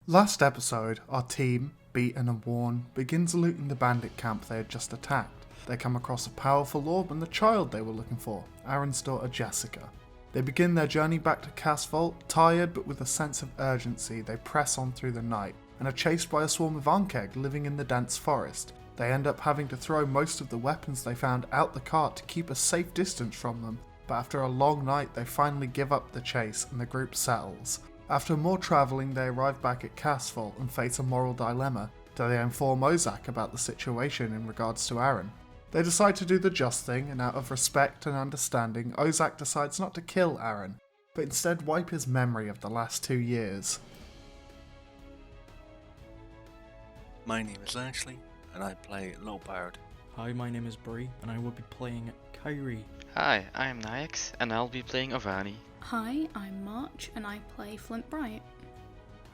Last episode, our team, beaten and worn, begins looting the bandit camp they had just attacked. They come across a powerful orb and the child they were looking for, Aaron's daughter Jessica. They begin their journey back to Cass Vault, tired but with a sense of urgency. They press on through the night and are chased by a swarm of Ankeg living in the dense forest. They end up having to throw most of the weapons they found out the cart to keep a safe distance from them, but after a long night they finally give up the chase and the group settles. After more travelling, they arrive back at Cass Vault and face a moral dilemma. Do they inform Ozak about the situation in regards to Aaron? They decide to do the just thing, and out of respect and understanding, Ozak decides not to kill Aaron, but instead wipe his memory of the last 2 years. My name is Ashley, and I play Lowbard. Hi, my name is Brew, and I will be playing Kyrie. Hi, I'm Nyax, and I'll be playing Ovani. Hi, I'm March, and I play Flint Bright.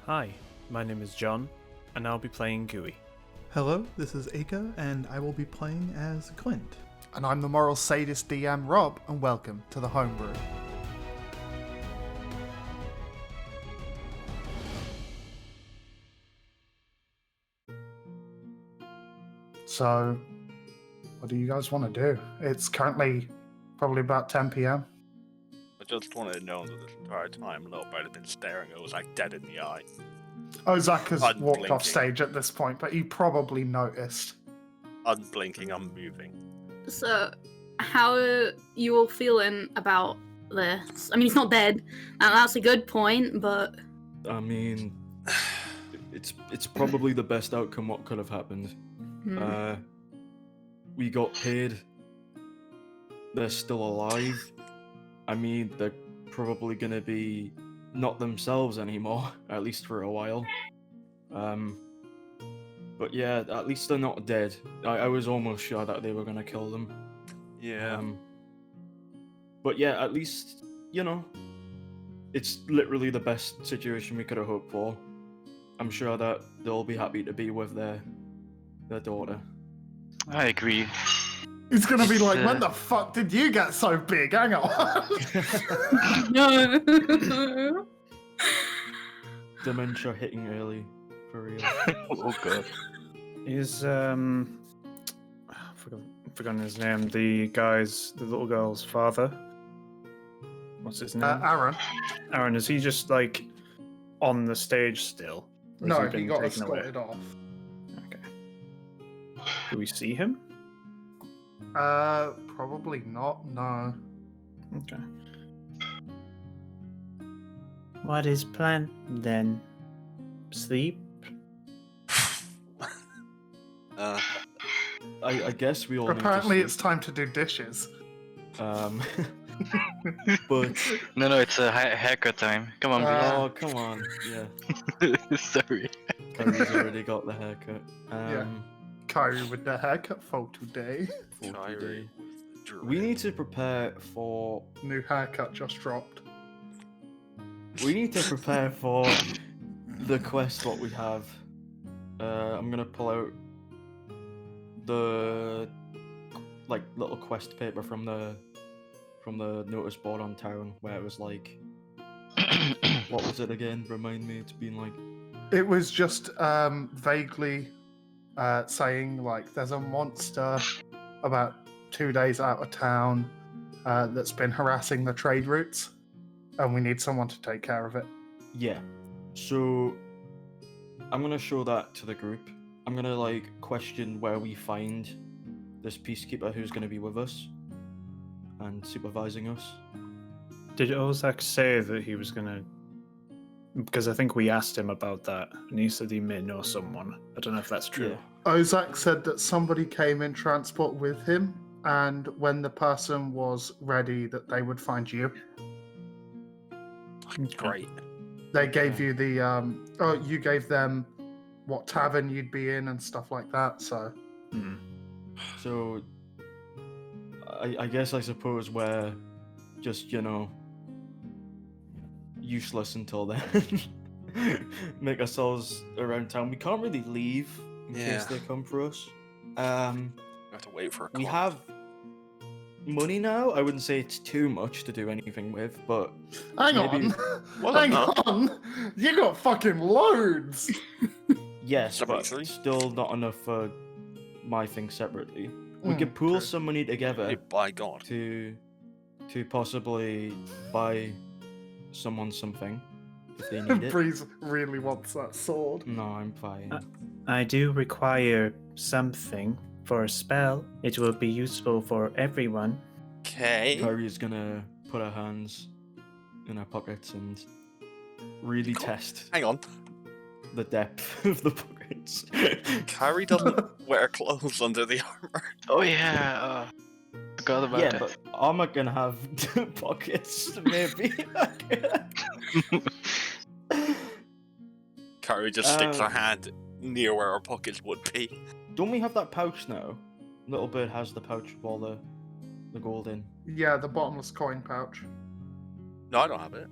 Hi, my name is John, and I'll be playing Gooey. Hello, this is Aka, and I will be playing as Clint. And I'm the moral sadist DM Rob, and welcome to the Homebrew. So, what do you guys want to do? It's currently probably about 10 PM. I just wanted to know that this entire time Lowbard had been staring at us like dead in the eye. Ozak has walked Unblinking. off stage at this point, but you probably noticed. Unblinking, unmoving. So, how are you all feeling about this? I mean, he's not dead, and that's a good point, but... I mean, it's probably the best outcome what could have happened. We got paid. They're still alive. I mean, they're probably gonna be not themselves anymore, at least for a while. But yeah, at least they're not dead. I was almost sure that they were gonna kill them. Yeah. But yeah, at least, you know, it's literally the best situation we could have hoped for. I'm sure that they'll be happy to be with their daughter. I agree. He's gonna be like, It's, when the fuck did you get so big? Hang on. No! Dementia hitting early, for real. Oh god. Is forgotten his name. The little girl's father. What's his name? Aaron. Aaron. Is he just like on the stage still? Or has No, he been got taken away? escorted off. Okay. Do we see him? Probably not, no. Okay. What is plan then? Sleep? I guess we all Apparently need to it's time to do dishes. but No, it's a haircut time. Come on, oh, come on, yeah. please. Sorry. Kyrie's already got the haircut. Yeah. Kyrie with the haircut for today. For Kyrie today. with the We dread. need to prepare for. New haircut just dropped. We need to prepare for the quest. What we have. I'm gonna pull out the little quest paper from the notice board on Tavern, where it was like, what was it again? Remind me. It's been like. It was just vaguely saying like there's a monster about 2 days out of town that's been harassing the trade routes, and we need someone to take care of it. Yeah. So I'm gonna show that to the group. I'm gonna like question where we find this peacekeeper who's gonna be with us and supervising us. Did Ozak say that he was gonna? Because I think we asked him about that, and he said he may know someone. I don't know if that's true. Yeah. Ozak said that somebody came in transport with him, and when the person was ready, that they would find you. Great. They gave you the you gave them what tavern you'd be in and stuff like that. So So I guess I suppose we're just, you know, useless until then. Make ourselves around town. We can't really leave in case Yeah. they come for us. We have to wait for a call. We have money now. I wouldn't say it's too much to do anything with, but Hang maybe- on. Hang on. You got fucking loads. yes, Some but actually. still not enough for my thing separately. We Mm, could pool true. some money together By God. to possibly buy someone something if they need it. Breeze really wants that sword. No, I'm fine. I do require something for a spell. It will be useful for everyone. Okay. Kyrie's gonna put her hands in her pockets and really test Hang on. the depth of the pockets. Kyrie doesn't wear clothes under the armor. Oh yeah. Forgot about yeah, that. but armor can have pockets, maybe. Kyrie just sticks her hand near where her pockets would be. Don't we have that pouch now? Little Bird has the pouch with all the gold in. Yeah, the bottomless coin pouch. No, I don't have it.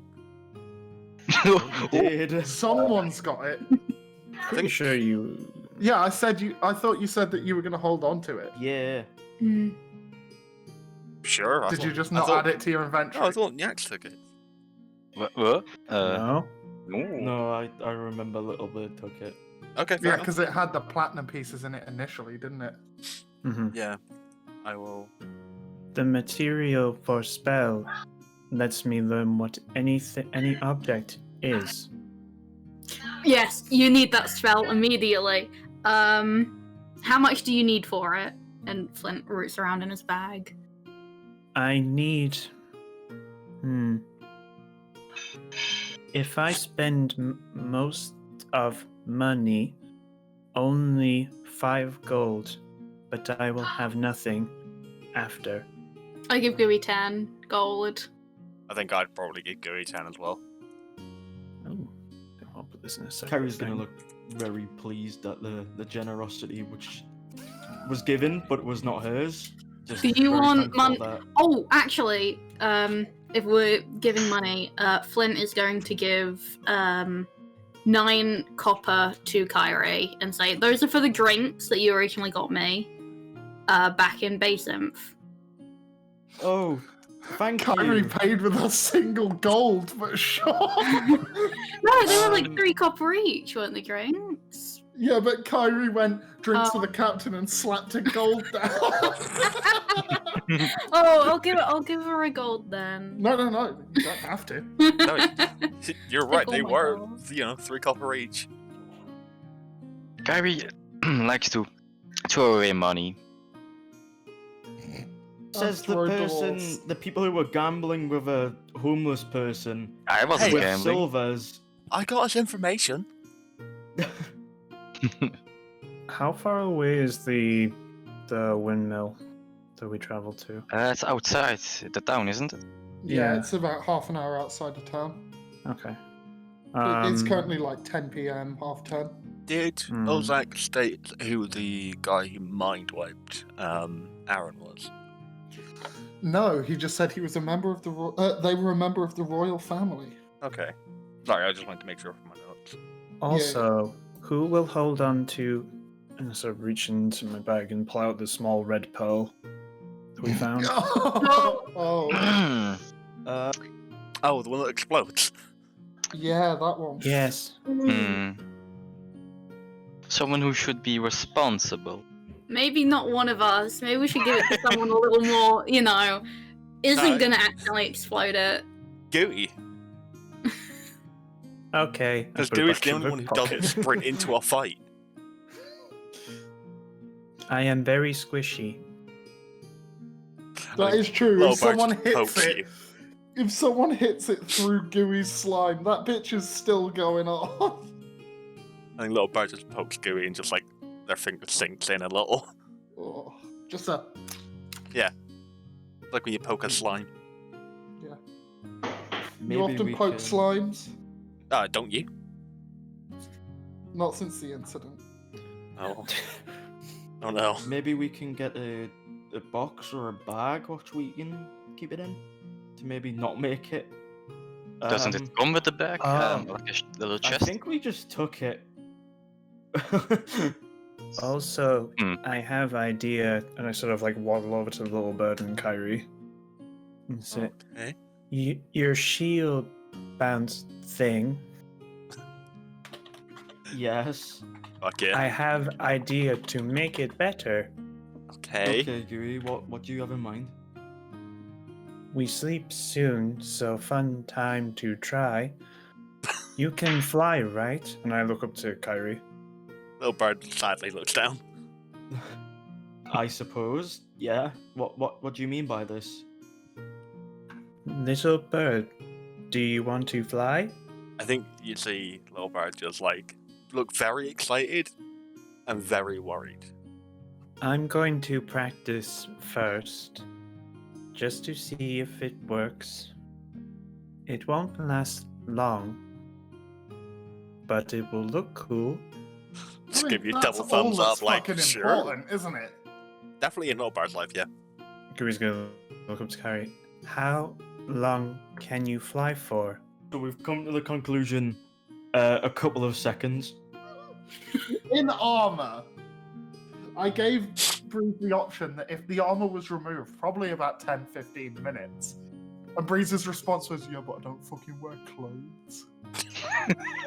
Did. Someone's got it. Pretty sure you. Yeah, I thought you said that you were going to hold on to it. Yeah. Mm. Sure. Did you just not add it to your inventory? No, I thought Nyax took it. What? No? No, I remember Little Bird took it. Okay, fair Yeah, enough. because it had the platinum pieces in it initially, didn't it? Hmm. Yeah, I will. The material for spell lets me learn what any object is. Yes, you need that spell immediately. How much do you need for it? And Flint roots around in his bag. I need. If I spend most of money, only 5 gold, but I will have nothing after. I give Gooey 10 gold. I think I'd probably get Gooey 10 as well. Oh, I'll put this in a second. Kyrie's gonna look very pleased at the generosity which was given but was not hers. Just Do you very want thankful mon- that- Oh, actually, if we're giving money, Flint is going to give 9 copper to Kyrie and say, those are for the drinks that you originally got me back in Basinth. Oh, thank Kyrie you. paid with a single gold, but sure. No, they were like 3 copper each, weren't the drinks? Yeah, but Kyrie went drinks for Oh. the captain and slapped a gold down. Oh, I'll give her a gold then. No, you don't have to. No, you're right, Oh they my were, God. 3 copper each. Kyrie likes to throw away money. Says the Throw person, doors. the people who were gambling with a homeless person I wasn't Hey, with gambling. silvers. I got us information. How far away is the windmill that we traveled to? It's outside the town, isn't it? Yeah, Yeah. it's about half an hour outside of town. Okay. It's currently like 10 p.m., half 10. Did Hmm. Ozak state who the guy who mind wiped Aaron was? No, he just said he was a member of the. They were a member of the royal family. Okay. Sorry, I just wanted to make sure for my notes. Also, who will hold on to? And I sort of reach into my bag and pull out the small red pearl that we found. Oh, Oh, the one that explodes. yeah, that one. Yes. Someone who should be responsible. Maybe not one of us. Maybe we should give it to someone a little more, isn't No. gonna accidentally explode it. Gooey. Okay. I Because put it Gooey's back the in only my one who doesn't pocket. sprint into a fight. I am very squishy. That is true. Low If someone bar just hits pokes it, you. if someone hits it through Gooey's slime, that bitch is still going on. I think Little Bird just pokes Gooey and just like their finger sinks in a little. Oh, just a. Like when you poke a slime. Maybe You often we poke can- slimes. Don't you? Not since the incident. Oh. Oh no. Maybe we can get a box or a bag which we can keep it in to maybe not make it. Doesn't it come with the bag? Oh. Like a little I chest? think we just took it. Also, Hmm. I have idea, and I sort of like waddle over to the little bird and Kyrie and say, Okay. Your shield bounce thing, Yes. Fuck yeah. I have idea to make it better. Okay. Okay, Guri, what do you have in mind? We sleep soon, so fun time to try. You can fly, right? And I look up to Kyrie. Little bird sadly looks down. I suppose. Yeah. What do you mean by this? Little bird, do you want to fly? I think you see little bird just like look very excited and very worried. I'm going to practice first, just to see if it works. It won't last long, but it will look cool. Just I give mean, you that's double all thumbs that's up, like fucking sure. important, isn't it? Definitely in little bird's life, yeah. Kyrie's gonna look up to Kyrie. How long can you fly for? So we've come to the conclusion. A couple of seconds. In armor, I gave Breeze the option that if the armor was removed, probably about 10-15 minutes. And Breeze's response was, yeah, but I don't fucking wear clothes.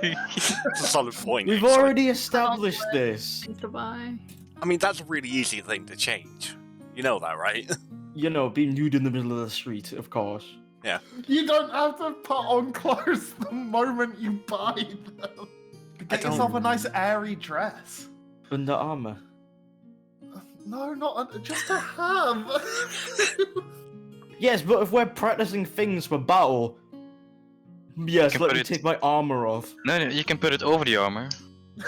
It's a solid point. We've actually. already established this. Goodbye. I mean, that's a really easy thing to change. You know that, right? You know, being nude in the middle of the street, of course. You don't have to put on clothes the moment you buy them. Get don't- yourself a nice airy dress. Under armor. No, not just to have. Yes, but if we're practicing things for battle, yes, can let put me it- take my armor off. No, you can put it over the armor.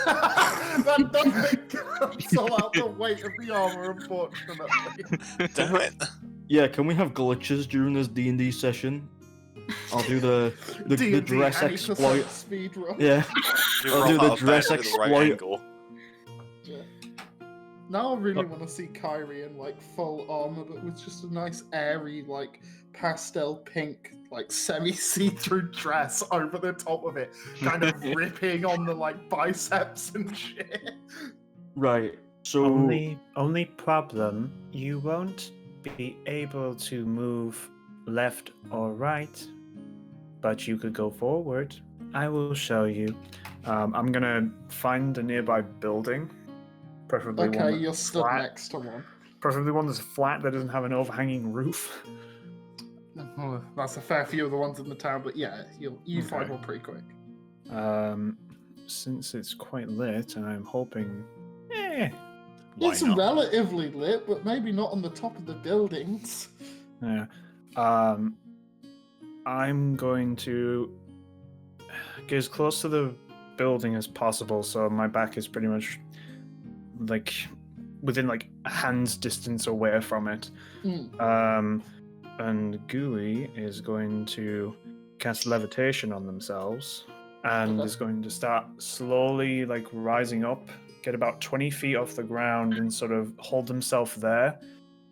That doesn't cancel out the weight of the armor, unfortunately. Damn it. Yeah, can we have glitches during this D&D session? I'll do the D&D dress 80% exploit. speed run. Yeah. You I'll roll do the out of bed dress with the right exploit. angle. Now I really want to see Kyrie in like full armor, but with just a nice airy, like pastel pink, like semi-see-through dress over the top of it, kind of ripping on the like biceps and shit. Right. So Only problem, you won't be able to move left or right, but you could go forward. I will show you. I'm gonna find a nearby building, preferably one Okay, that's you're stood flat. next to one. Preferably one that's flat that doesn't have an overhanging roof. Well, that's a fair few of the ones in the town, but yeah, you find Okay. one pretty quick. Since it's quite lit, and I'm hoping, Why It's not? relatively lit, but maybe not on the top of the buildings. yeah. I'm going to get as close to the building as possible, so my back is pretty much like within like a hand's distance away from it. Mm. And Gooey is going to cast levitation on themselves and Okay. is going to start slowly like rising up, get about 20 feet off the ground and sort of hold himself there,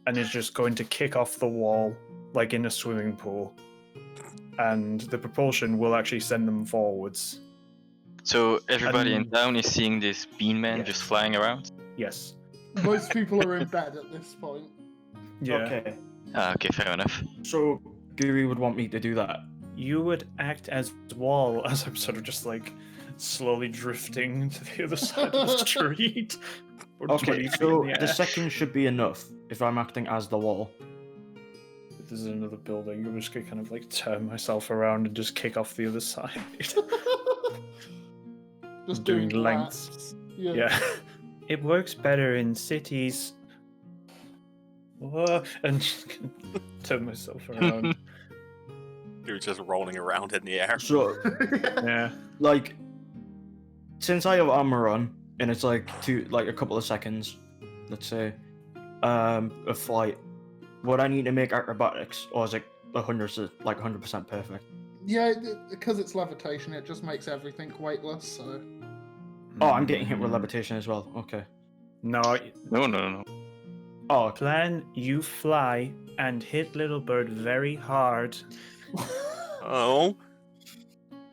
and is just going to kick off the wall like in a swimming pool. And the propulsion will actually send them forwards. So everybody in And- town is seeing this bean man Yes. just flying around? Yes. Most people are in bed at this point. Yeah. Okay. Ah, okay, fair enough. So Guri would want me to do that. You would act as wall as I'm sort of just like slowly drifting to the other side of the street. Or 20 Okay, feet so in the the air. second should be enough if I'm acting as the wall. If there's another building, I'm just gonna kind of like turn myself around and just kick off the other side. Just Doing doing lengths. laps. Yeah. Yeah. It works better in cities. Whoa, and just turn myself around. You're just rolling around in the air. So, Yeah. like, since I have armor on, and it's like a couple of seconds, let's say, a flight, would I need to make acrobatics, or is it 100% perfect? Yeah, because it's levitation, it just makes everything weightless, so... Oh, I'm getting hit with levitation as well. Okay. No, No. Oh, plan you fly and hit Little Bird very hard. Oh.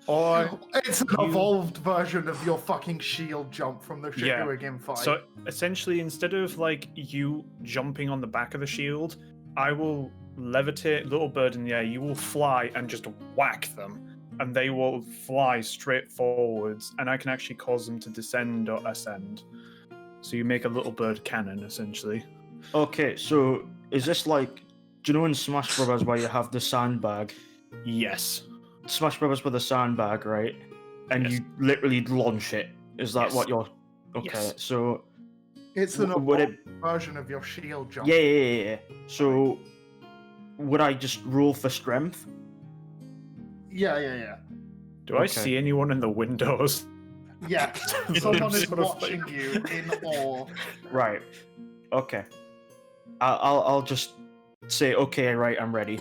Or It's an you- evolved version of your fucking shield jump from the shit Yeah, you were in fight. so essentially, instead of like you jumping on the back of the shield, I will levitate little bird in the air. You will fly and just whack them, and they will fly straight forwards. And I can actually cause them to descend or ascend. So you make a little bird cannon essentially. Okay, so is this like, do you know in Smash Brothers where you have the sandbag? Yes. Smash Brothers with a sandbag, right? And Yes. you literally launch it. Is that Yes. what you're? Okay, Yes. so it's an would evolved it? version of your shield jump. Yeah. So would I just roll for strength? Yeah. Do I Okay. see anyone in the windows? Yeah. Someone is Sort of watching like- you in awe. Right. Okay. I'll just say okay. Right, I'm ready.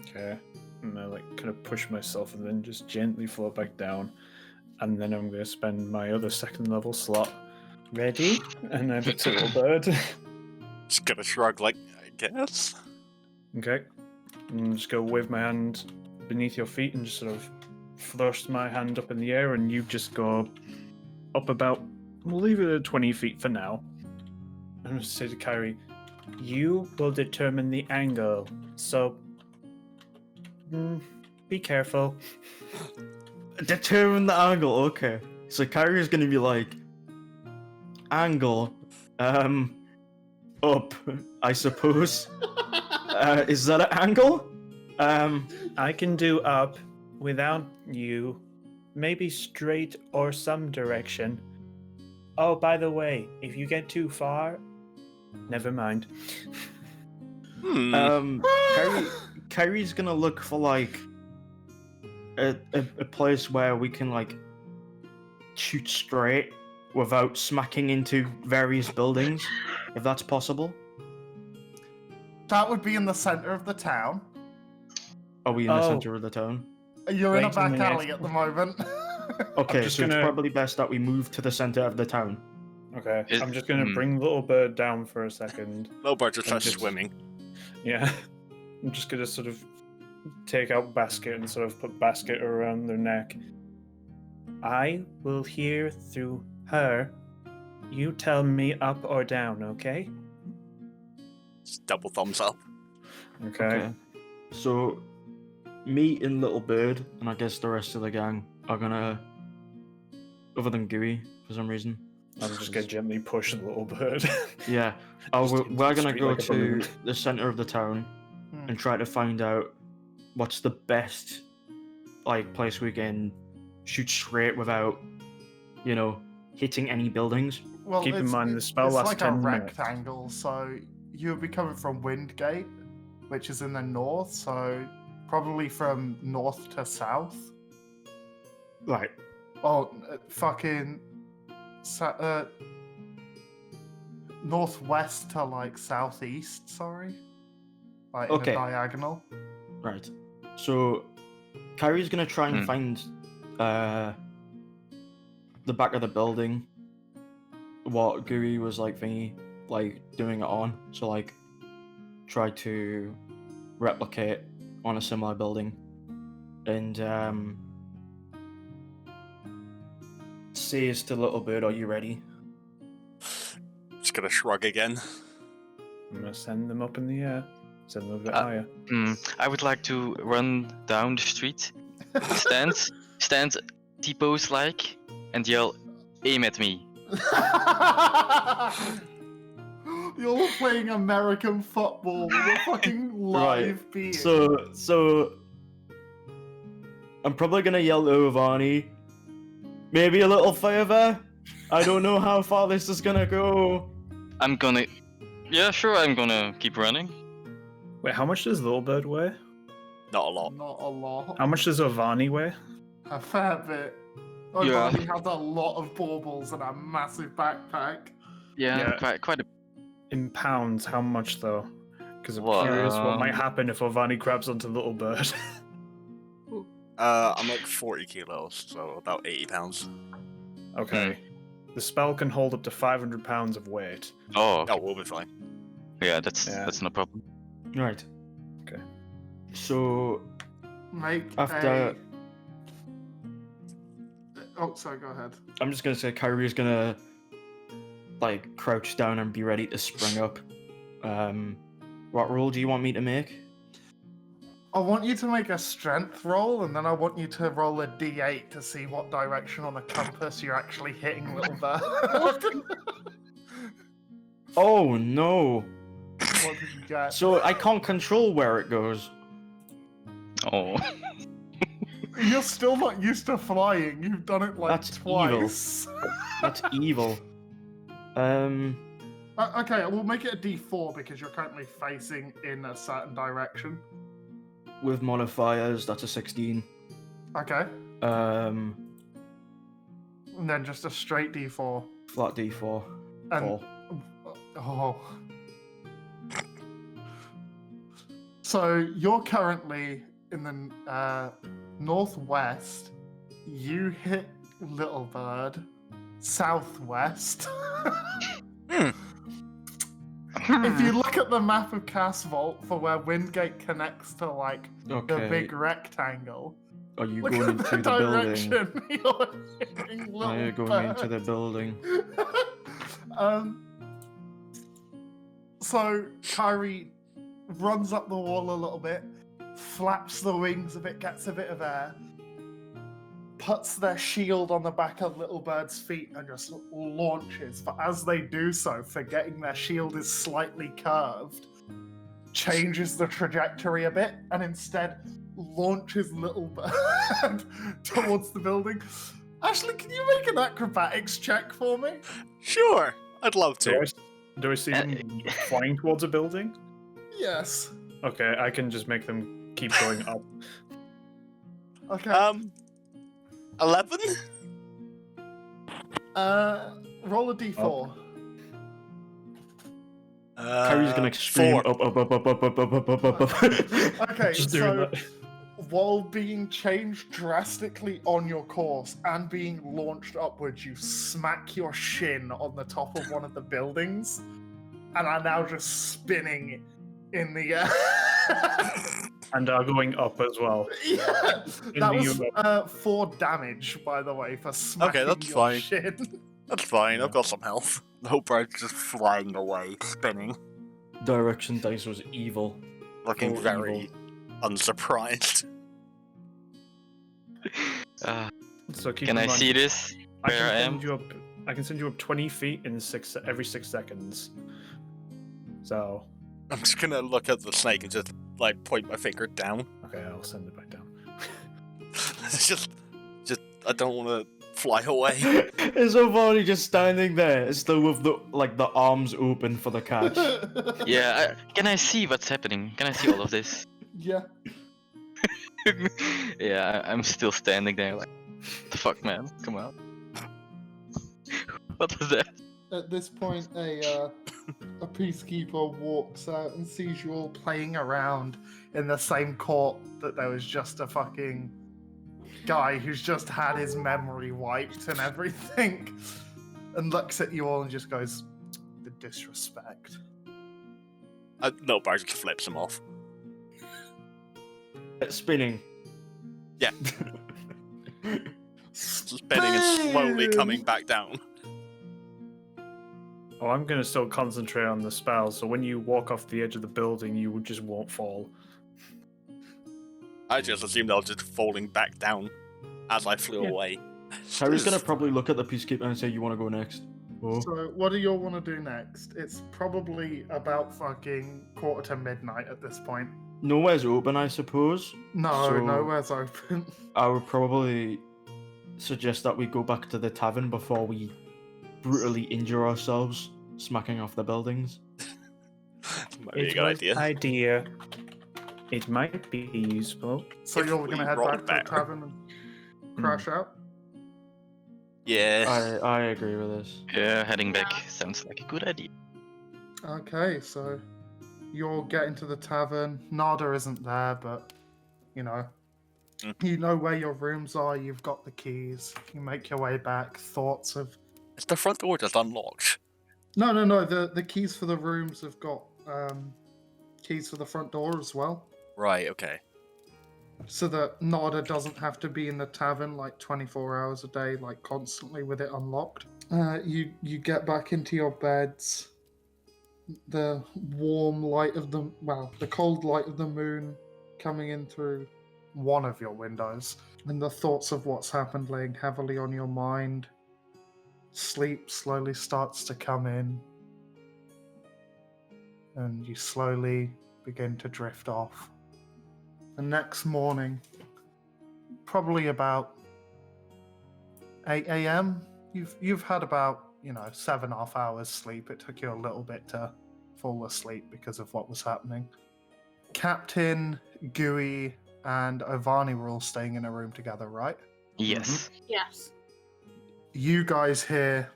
Okay. And I like kind of push myself and then just gently float back down. And then I'm going to spend my other second level slot. Ready? And I pick a little bird. Just gonna shrug, like, I guess. Okay. And just go wave my hand beneath your feet and just sort of thrust my hand up in the air, and you just go up about, we'll leave it at 20 feet for now. I'm going to say to Kyrie, you will determine the angle, so be careful. Determine the angle. Okay. So Kyrie's gonna be like, angle, up, I suppose. Is that an angle? I can do up without you, maybe straight or some direction. Oh, by the way, if you get too far, never mind. Kyrie's gonna look for like a place where we can like shoot straight without smacking into various buildings, if that's possible. That would be in the center of the town. Are we in the Oh. center of the town? You're in a Wait a back minute. alley at the moment. Okay, just so it's gonna- probably best that we move to the center of the town. Okay, Is- I'm just gonna hmm. bring little bird down for a second. Little bird just starts just- swimming. Yeah, I'm just gonna sort of take out basket and sort of put basket around their neck. I will hear through her. You tell me up or down, okay? Just double thumbs up. Okay. So, me and Little Bird, and I guess the rest of the gang, are gonna, other than Gooey, for some reason. I'm just gonna gently push the little bird. Yeah, Just we're into gonna the street go like a to balloon. the center of the town and try to find out what's the best, like, place we can shoot straight without, you know, hitting any buildings. Well, Keep in mind, the spell it's lasts like 10 a minutes. rectangle, so you'll be coming from Windgate, which is in the north, so probably from north to south. Right. Oh, fucking northwest to like southeast. Sorry, like in Okay. a diagonal. Right. So, Kyrie's gonna try and find the back of the building. What Gooey was like thingy, like doing it on. So like, try to replicate on a similar building, and says to Little Bird, "Are you ready?" Just gonna shrug again. I'm gonna send them up in the air. Send them a bit Uh, higher. I would like to run down the street, stand T-pose like, and yell, "Aim at me!" You're playing American football with a fucking live beat. So I'm probably gonna yell to Ivani, maybe a little further. I don't know how far this is gonna go. I'm gonna. Yeah, sure, I'm gonna keep running. Wait, how much does little bird weigh? Not a lot. Not a lot. How much does Ovani weigh? A fair bit. Oh, Yeah. he has a lot of baubles and a massive backpack. Yeah, Yeah. quite a. In pounds, how much though? Because I'm Well, curious what might happen if Ovani grabs onto little bird. I'm like 40 kilos, so about 80 pounds. Okay. The spell can hold up to 500 pounds of weight. Oh, Oh, we'll be fine. yeah, that's Yeah. no problem. Right. Okay. So Make after Oh, sorry, go ahead. I'm just gonna say Kyrie's gonna like crouch down and be ready to spring up. What roll do you want me to make? I want you to make a strength roll, and then I want you to roll a d8 to see what direction on the compass you're actually hitting Little Bird. Oh no! What did you get? So I can't control where it goes. Oh. You're still not used to flying. You've done it like That's twice. That's evil. Okay, we'll make it a d4 because you're currently facing in a certain direction. With modifiers, that's a 16. Okay. Um, And then just a straight d4. flat D4. And 4. oh. So you're currently in the northwest. You hit Little Bird southwest. If you look at the map of Cass Vault for where Windgate connects to like Okay. the big rectangle, Are you look going at into the the building? direction you're hitting Little Are you going Bird. into the building? So Kyrie runs up the wall a little bit, flaps the wings a bit, gets a bit of air, puts their shield on the back of Little Bird's feet and just launches. But as they do so, forgetting their shield is slightly curved, changes the trajectory a bit and instead launches Little Bird towards the building. Ashley, can you make an acrobatics check for me? Sure, I'd love to. Do I see them flying towards a building? Yes. Okay, I can just make them keep going up. Okay. 11? Roll a d4. Kyrie's gonna scream 4. up. Okay, Just doing so that. while being changed drastically on your course and being launched upwards, you smack your shin on the top of one of the buildings and are now just spinning in the air. And are going up as well. Yeah, In that the was 4 damage, by the way, for smacking that's your fine. shin. That's fine, I've got some health. The whole bird's just flying away, spinning, Direction dice was evil. looking Oh, very evil. unsurprised. So keep Can in I mind, see this? I Where I can am? send you up. I can send you up 20 feet in every 6 seconds. So I'm just gonna look at the snake and just, like, point my finger down. okay, I'll send it back down. It's just, I don't want to fly away. Is Ovani just standing there, still with the arms open for the catch? Yeah, can I see what's happening? Can I see all of this? Yeah. Yeah, I'm still standing there like, the fuck, man? Come on. What was that? At this point, a peacekeeper walks out and sees you all playing around in the same court that there was just a fucking guy who's just had his memory wiped and everything, and looks at you all and just goes, "The disrespect." No, Bart just flips him off. Spinning. Yeah. Spinning and slowly coming back down. Oh, I'm gonna still concentrate on the spell, so when you walk off the edge of the building, you just won't fall. I just assumed I was just falling back down as I flew Yeah. away. Kyrie's gonna probably look at the peacekeeper and say, "You want to go next?" Oh. So, what do you all want to do next? It's probably about fucking 1:45 at this point. Nowhere's open, I suppose. No, So- nowhere's open. I would probably suggest that we go back to the tavern before we brutally injure ourselves, smacking off the buildings. Might be a good idea. idea. It might be useful. So If you're we gonna head roll back to the better. tavern and crash out? Yeah. I agree with this. Yeah, heading back sounds like a good idea. Okay, so you're getting to the tavern. Nada isn't there, but you know, you know where your rooms are. You've got the keys. You make your way back. Thoughts of Is the front door just unlocked? no. The keys for the rooms have got keys for the front door as well. Right, okay. so that Nada doesn't have to be in the tavern like 24 hours a day, like constantly with it unlocked. You get back into your beds. The warm light of the cold light of the moon coming in through one of your windows, and the thoughts of what's happened laying heavily on your mind. Sleep slowly starts to come in, and you slowly begin to drift off. The next morning, probably about 8 a.m., you've had about 7.5 hours sleep. It took you a little bit to fall asleep because of what was happening. Captain, Gooey, and Ovani were all staying in a room together, right? Yes. Yes. You guys hear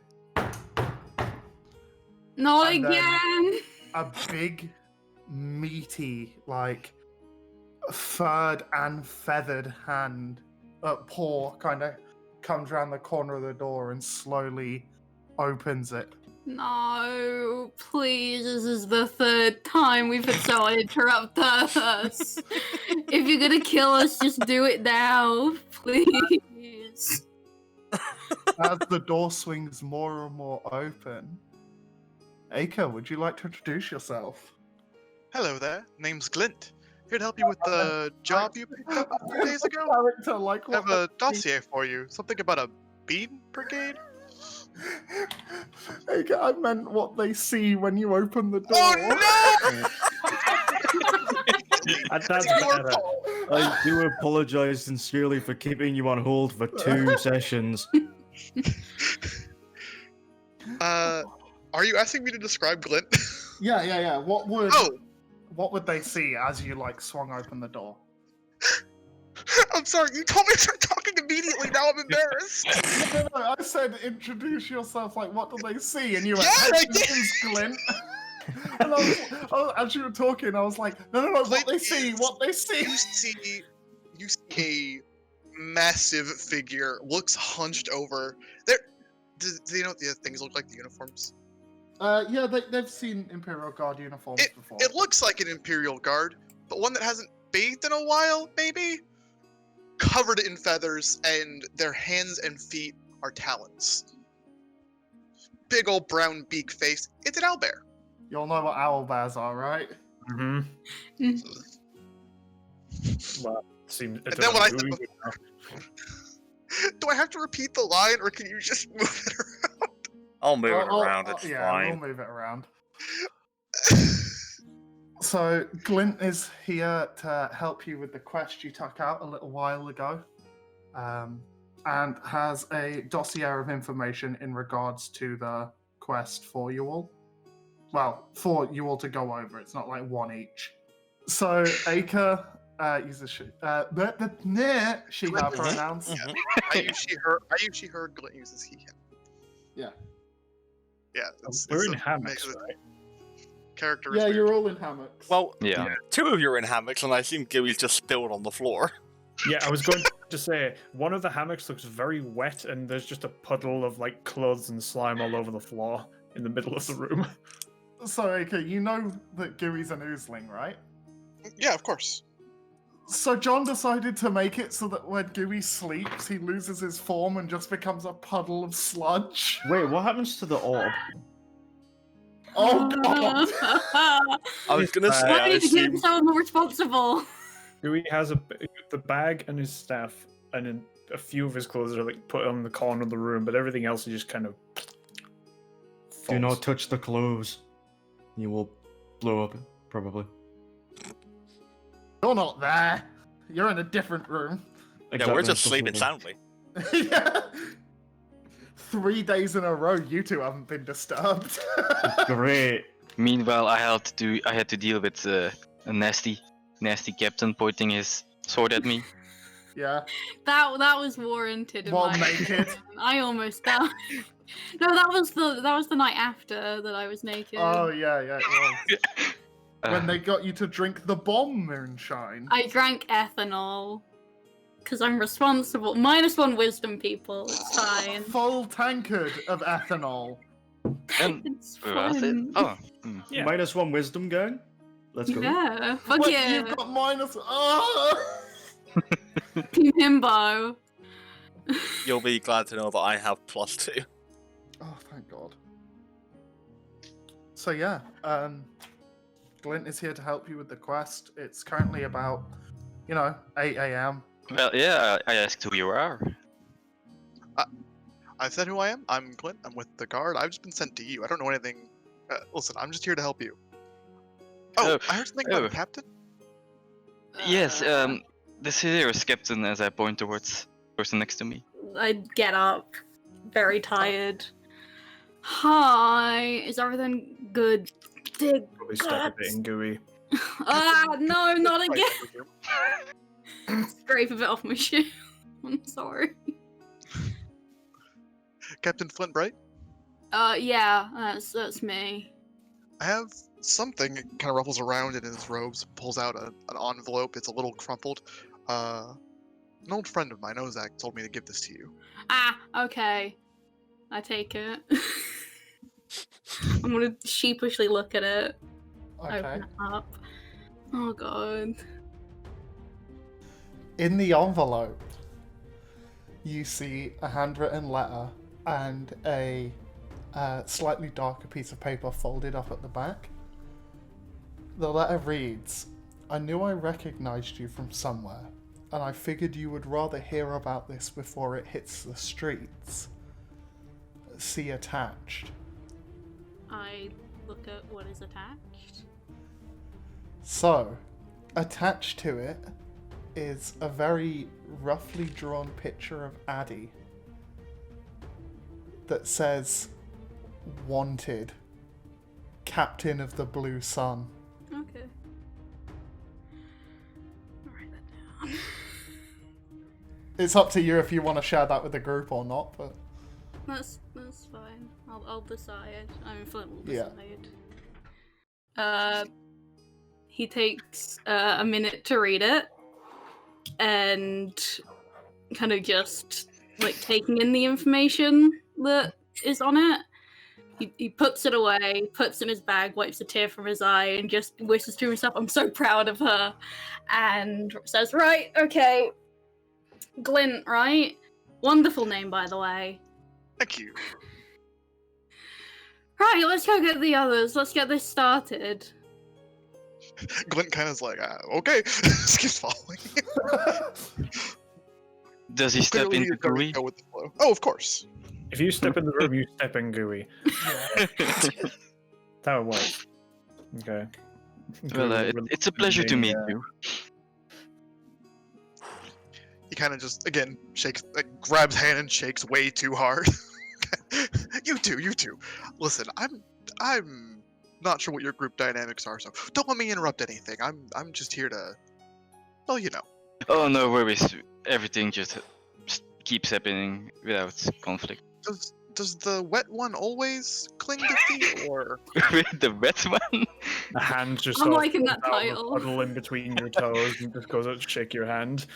Not And then- again! a big, meaty, like, furred and feathered paw kind of comes around the corner of the door and slowly opens it. No, please, this is the third time we've had someone interrupt us. If you're gonna kill us, just do it now, please. As the door swings more and more open, Aka, would you like to introduce yourself? Hello there, name's Glint. Here to help you with the job you picked up a few days ago. Character, like I have a dossier for you. Something about a bean brigade? Aka, I meant what they see when you open the door. Oh That's Your better. fault. I do apologize sincerely for keeping you on hold for 2 sessions. Are you asking me to describe Glint? Yeah. Oh, What would they see as you swung open the door? I'm sorry. You told me to start talking immediately. Now I'm embarrassed. No, I said introduce yourself. Like, what do they see? And you went, Yeah, "Hey, I this is Glint." And as you were talking, I was like, no, what Glint they see, is- what they see. You see a massive figure, looks hunched over. Do you know what the things look like? The uniforms. Yeah, they've seen Imperial Guard uniforms before. It looks like an Imperial Guard, but one that hasn't bathed in a while, maybe? Covered in feathers, and their hands and feet are talons. Big old brown beak face. It's an owlbear. You all know what owl bears are, right? Mm-hmm. Well, seems. And then when I said, do I have to repeat the line, or can you just move it around? I'll move it around. It's yeah, fine. we'll move it around. So, Glint is here to help you with the quest you took out a little while ago, and has a dossier of information in regards to the quest for you all. Well, for you all to go over. It's not like one each. So, Aka uses she, her pronouns. I use she, her. Glint uses he, him. Yeah. Yeah. It's We're in a hammocks, mix of right? Characters. Yeah, you're all in hammocks. Well, Yeah. 2 of you are in hammocks, and I assume Gooey's just spilled on the floor. Yeah, I was going to say one of the hammocks looks very wet, and there's just a puddle of clothes and slime all over the floor in the middle of the room. So, Aka, you know that Gooey's an oozling, right? Yeah, of course. So John decided to make it so that when Gooey sleeps, he loses his form and just becomes a puddle of sludge. Wait, what happens to the orb? Oh god! I was gonna say, Why I did you assume keep someone responsible? Dewey has the bag and his staff, and then a few of his clothes are put on the corner of the room, but everything else is just kind of. Do not touch the clothes. You will blow up, probably. You're not there. You're in a different room. yeah, we're Exactly, just sleeping that's soundly. Yeah. 3 days in a row, you two haven't been disturbed. what- Great. Meanwhile, I had to deal with a nasty captain pointing his sword at me. Yeah. That was warranted. in While my naked. opinion. I almost died. No, that was the night after that I was naked. Oh yeah, it was. When Uh, they got you to drink the bomb moonshine. I drank ethanol because I'm responsible. -1 wisdom, people. It's fine. Full tankard of ethanol. and It's where was it? fun. Oh, Yeah. -1 wisdom, gang. Let's go. Yeah, fuck Wait, yeah. you've got minus. Oh! Team Himbo. You'll be glad to know that I have +2. Oh, thank God. So yeah, Glint is here to help you with the quest. It's currently about, 8 a.m. Well, yeah, I asked who you are. I said who I am. I'm Glint. I'm with the guard. I've just been sent to you. I don't know anything. Listen, I'm just here to help you. Oh, I heard something about oh. the captain. Yes, this here is Captain as I point towards the person next to me. I get up, very tired. Hi, is everything good? Dig. Probably step a bit in gooey. No, not again. Scrape a bit off my shoe. I'm sorry. Captain Flintbright. Yeah, that's me. I have something. It kind of ruffles around in his robes, pulls out an envelope. It's a little crumpled. An old friend of mine, Ozak, told me to give this to you. Okay. I take it. I'm gonna sheepishly look at it. Okay. Open it up. Oh god. In the envelope, you see a handwritten letter and a slightly darker piece of paper folded up at the back. The letter reads, "I knew I recognized you from somewhere, and I figured you would rather hear about this before it hits the streets. See attached." I look at what is attached. So, attached to it is a very roughly drawn picture of Addy that says, "Wanted, Captain of the Blue Sun." Okay. I'll write that down. It's up to you if you want to share that with the group or not, but That's fine. I'll decide. I mean, Flint will Yeah. decide. He takes a minute to read it, and kind of just like taking in the information that is on it. He puts it away, puts it in his bag, wipes a tear from his eye, and just whispers to himself, "I'm so proud of her," and says, "Right, okay, Glint, right? Wonderful name, by the way. Thank you. Right, let's go get the others. Let's get this started." Glint kind of is like, okay. Just keeps following. Does he step Clearly into he's going to gooey? go with the flow. Oh, of course. If you step in the room, you step in gooey. That would work. Okay. Well, it's a pleasure to meet you. He kind of just, again, shakes, like, grabs hand and shakes way too hard. You two. Listen, I'm not sure what your group dynamics are, so don't let me interrupt anything. I'm just here to, well, you know. Oh, no worries. Everything just keeps happening without conflict. Does the wet one always cling to feet, or? The wet one? The hand just I'm sort of liking that falls out of a title. puddle in between your toes and just goes out to shake your hand.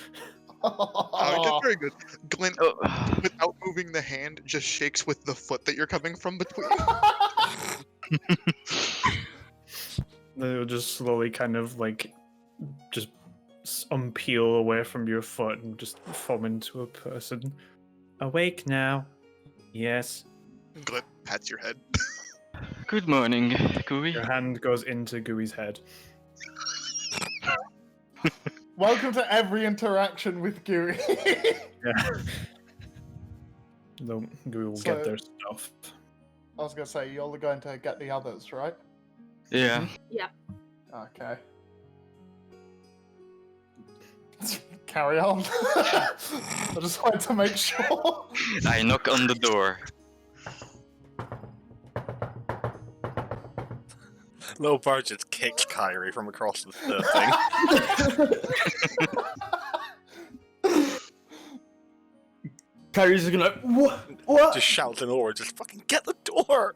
Oh, you did very good. Glint, Oh. without moving the hand, just shakes with the foot that you're coming from between. Then it'll just slowly kind of like just unpeel away from your foot and just form into a person. Awake now. Yes. Glint pats your head. Good morning, Gooey. Your hand goes into Gooey's head. Welcome to every interaction with Gooey. Yeah. No, Gooey will So- get their stuff. I was gonna say, you're going to get the others, right? Yeah. Okay. Carry on. I just wanted to make sure. I knock on the door. Little Bird just kicks Kyrie from across the thing. Kyrie's just gonna what? Just shouts an order, just fucking get the door!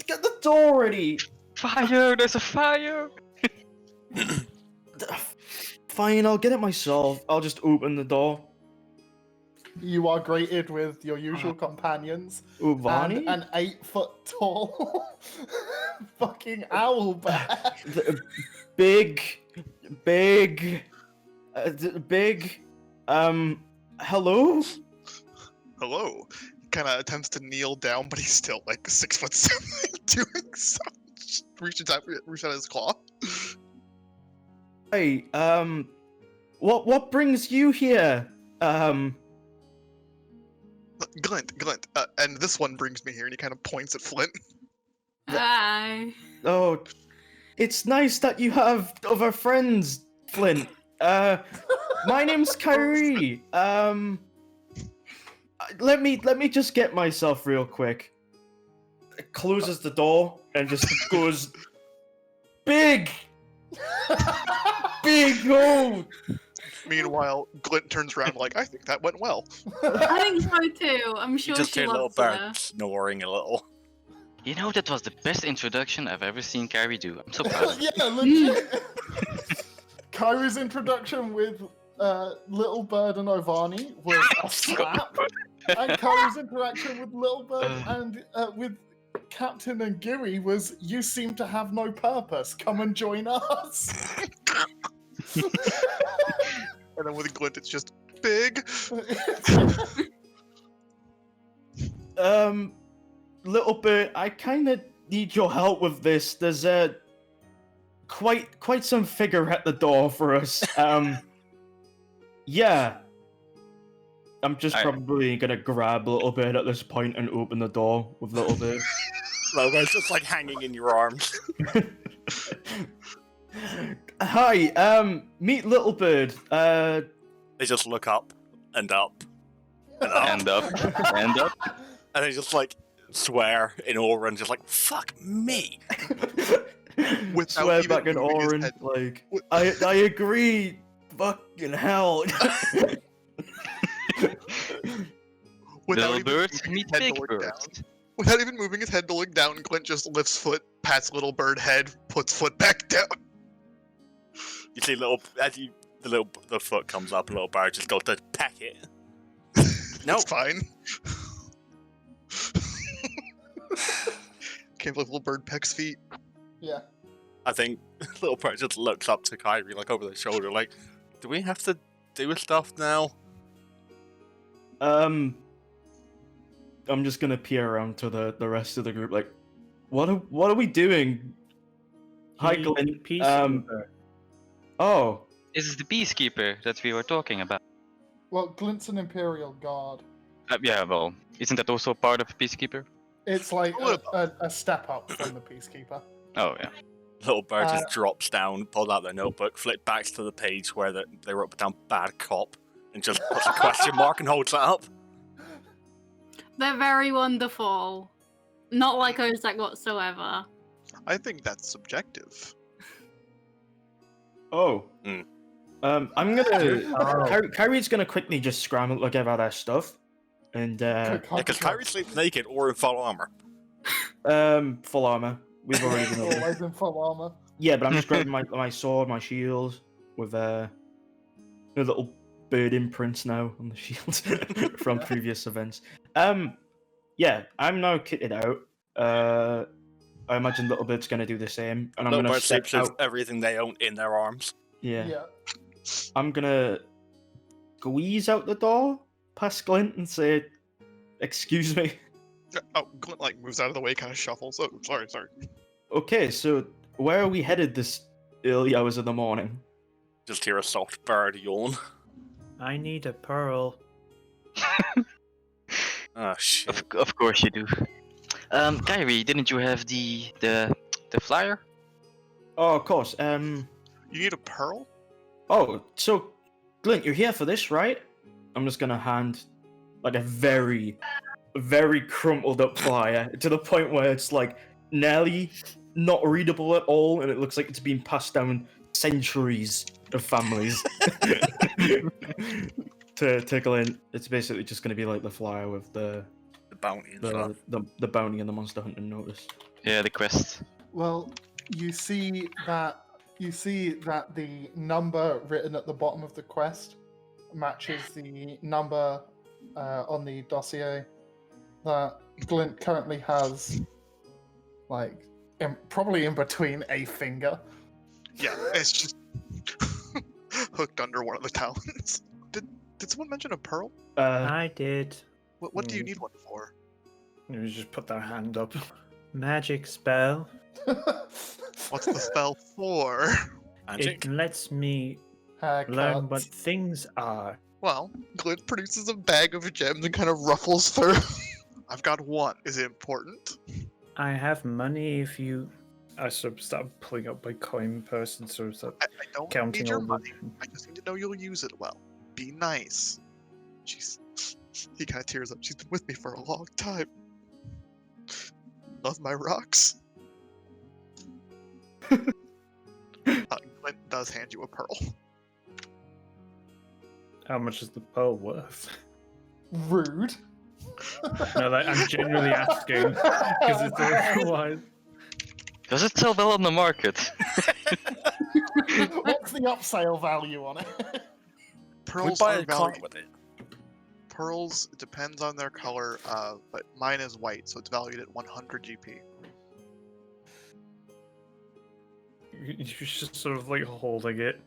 Get the door already. Fire! There's a fire! Fine, I'll get it myself. I'll just open the door. You are greeted with your usual companions Oh, Vani? and an 8-foot tall fucking owl bear. Big, Hello? Hello. Kind of attempts to kneel down, but he's still like 6'7", doing so. Reaches out his claw. Hey, what brings you here? Glint, and this one brings me here, and he kind of points at Flint. Hi. Oh, it's nice that you have other friends, Flint. My name's Kyrie. Let me just get myself real quick. It closes the door and just goes big hole. Meanwhile, Glint turns around like, I think that went well. I think so too. I'm You sure just she hear little loves bird her. snoring a little. You know, that was the best introduction I've ever seen Carrie do. I'm so proud of her. Yeah, legit. Kyrie's introduction with Little Bird and Ovani was a slap. And Kyrie's interaction with Little Bird and with Captain and Gooey was, you seem to have no purpose. Come and join us. And then with Glint, it's just big. Little bit. I kind of need your help with this. There's quite some figure at the door for us. Yeah. I'm just probably gonna grab Little Bit at this point and open the door with Little Bit. Logo's just like hanging in your arms. Hi, meet Little Bird. They just look up and up and up And up, and up. and they just like swear in awe and just like, fuck me. Without Swear even back in moving his orange, head. like, I agree. Fucking hell. Without Little even birds moving meet his head big to look birds. down. Without even moving his head to look down, Glint just lifts foot, pats Little Bird head, puts foot back down. You see the foot comes up and little bird just goes to peck it. No. It's fine. Can't believe Little Bird pecks feet. Yeah. I think little bird just looks up to Kyrie like over their shoulder like, do we have to do stuff now? I'm just gonna peer around to the rest of the group. Like, what are we doing? Hi, Glint. Peacekeeper. Oh, This is the peacekeeper that we were talking about. Well, Glint's an Imperial Guard. Yeah, well, isn't that also part of peacekeeper? It's like a step up from the Peacekeeper. Oh yeah. Little bird just drops down, pulls out their notebook, flips back to the page where they wrote down bad cop, and just puts a question mark and holds that up. They're very wonderful. Not like Ozak whatsoever. I think that's subjective. oh. Mm. I'm gonna. Oh. Kyrie's gonna quickly just scramble to get out their stuff, and Yeah, because Kyrie sleeps naked or in full armor. full armor. We've already been over this. Always in full armor. Yeah, but I'm just grabbing my sword, my shield, with little bird imprints now on the shield from previous events. Yeah, I'm now kitted out. I imagine Little Bird's gonna do the same, and I'm Little gonna bird step sleeps with out. everything they own in their arms. Yeah. I'm gonna squeeze out the door past Glint and say, "Excuse me." Oh, Glint like moves out of the way, kind of shuffles. Oh, sorry. Okay, so where are we headed this early hours of the morning? Just hear a soft bird yawn. I need a pearl. Oh shit. Of course you do. Kyrie, didn't you have the flyer? Oh, of course. You need a pearl? Oh, so Glint, you're here for this, right? I'm just gonna hand like a very, very crumpled up flyer to the point where it's like nearly not readable at all, and it looks like it's been passed down centuries of families. to Glint, it's basically just gonna be like the flyer with the bounty and stuff. the bounty and the monster hunting notice. Yeah, the quest. Well, you see that the number written at the bottom of the quest matches the number on the dossier that Glint currently has, like, probably in between a finger. Yeah, it's just hooked under one of the talons. Did someone mention a pearl? I did. What do you need one for? You just put their hand up. Magic spell. What's the spell for? Magic. It lets me learn Haircuts. what things are. Well, Glint produces a bag of gems and kind of ruffles through. I've got one. Is it important? I have money if you. I sort of start pulling up my coin purse and sort of start I don't counting need your all money. I just need to know you'll use it well. Be nice. She's. He kind of tears up. She's been with me for a long time. Love my rocks. Glint does hand you a pearl. How much is the pearl worth? Rude. No, I'm genuinely asking because it's otherwise. Does it sell well on the market? What's the upsale value on it? Can we Pearls buy are a car valuable. with it? Pearls, it depends on their color, but mine is white, so it's valued at 100 GP. You're just sort of like holding it,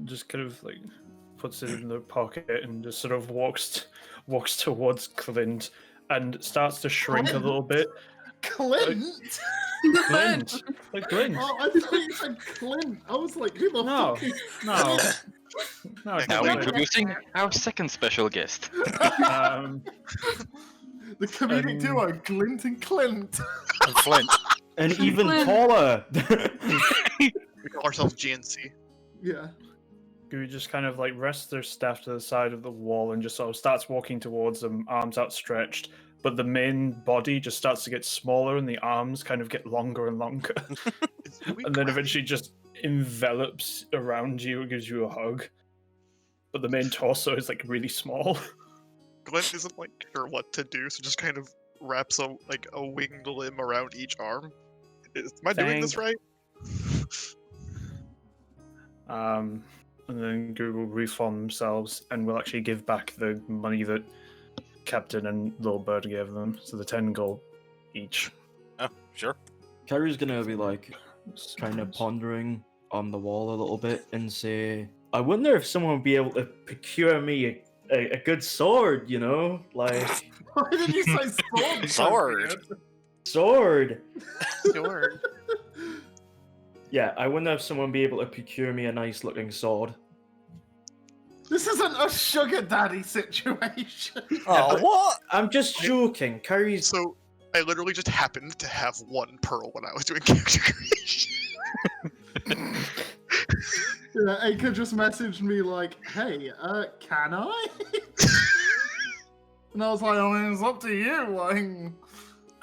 just kind of like puts it in their pocket and just sort of walks towards Clint and starts to shrink a little bit. Clint? Clint, like Clint. Oh, I thought you said Clint. I was like, who the No, fuck is... no, no. It's Now not Clint. introducing our second special guest. Um, The comedic duo, Glint and Clint. And Flint. And even Flynn. taller. We call ourselves GNC. Yeah. Guru just kind of like rests their staff to the side of the wall and just sort of starts walking towards them, arms outstretched. But the main body just starts to get smaller and the arms kind of get longer and longer. And then eventually just envelops around you and gives you a hug. But the main torso is like really small. Glint isn't like sure what to do, so just kind of wraps a winged limb around each arm. Am I doing this right? And then Google will reform themselves and will actually give back the money that Captain and Little Bird gave them. So the 10 gold each. Oh, sure. Kyrie's gonna be like kind of pondering on the wall a little bit and say, I wonder if someone would be able to procure me a good sword, you know? Like, Why did you say sword? Sword. sword! Sure. Yeah, I wonder if someone would be able to procure me a nice looking sword. This isn't a sugar daddy situation. Oh, what? I'm just joking. Kyrie's. So I literally just happened to have one pearl when I was doing character creation. Yeah, Aika just messaged me like, hey, can I? And I was like, I mean, it's up to you. Like,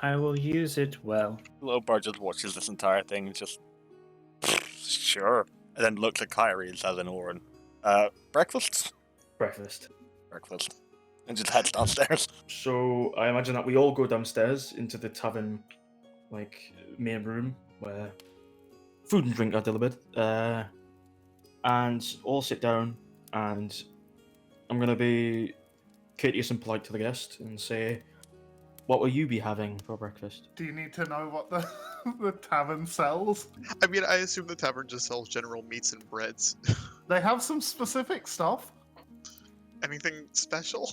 I will use it well. Little Bird just watches this entire thing and just... Sure. And then looks at Kyrie and says in Orin, breakfast? Breakfast. Breakfast. And just heads downstairs. So I imagine that we all go downstairs into the tavern, like, main room where food and drink are delivered. And all sit down, and I'm gonna be courteous and polite to the guest and say, what will you be having for breakfast? do you need to know what the the tavern sells? I mean, I assume the tavern just sells general meats and breads. They have some specific stuff. Anything special?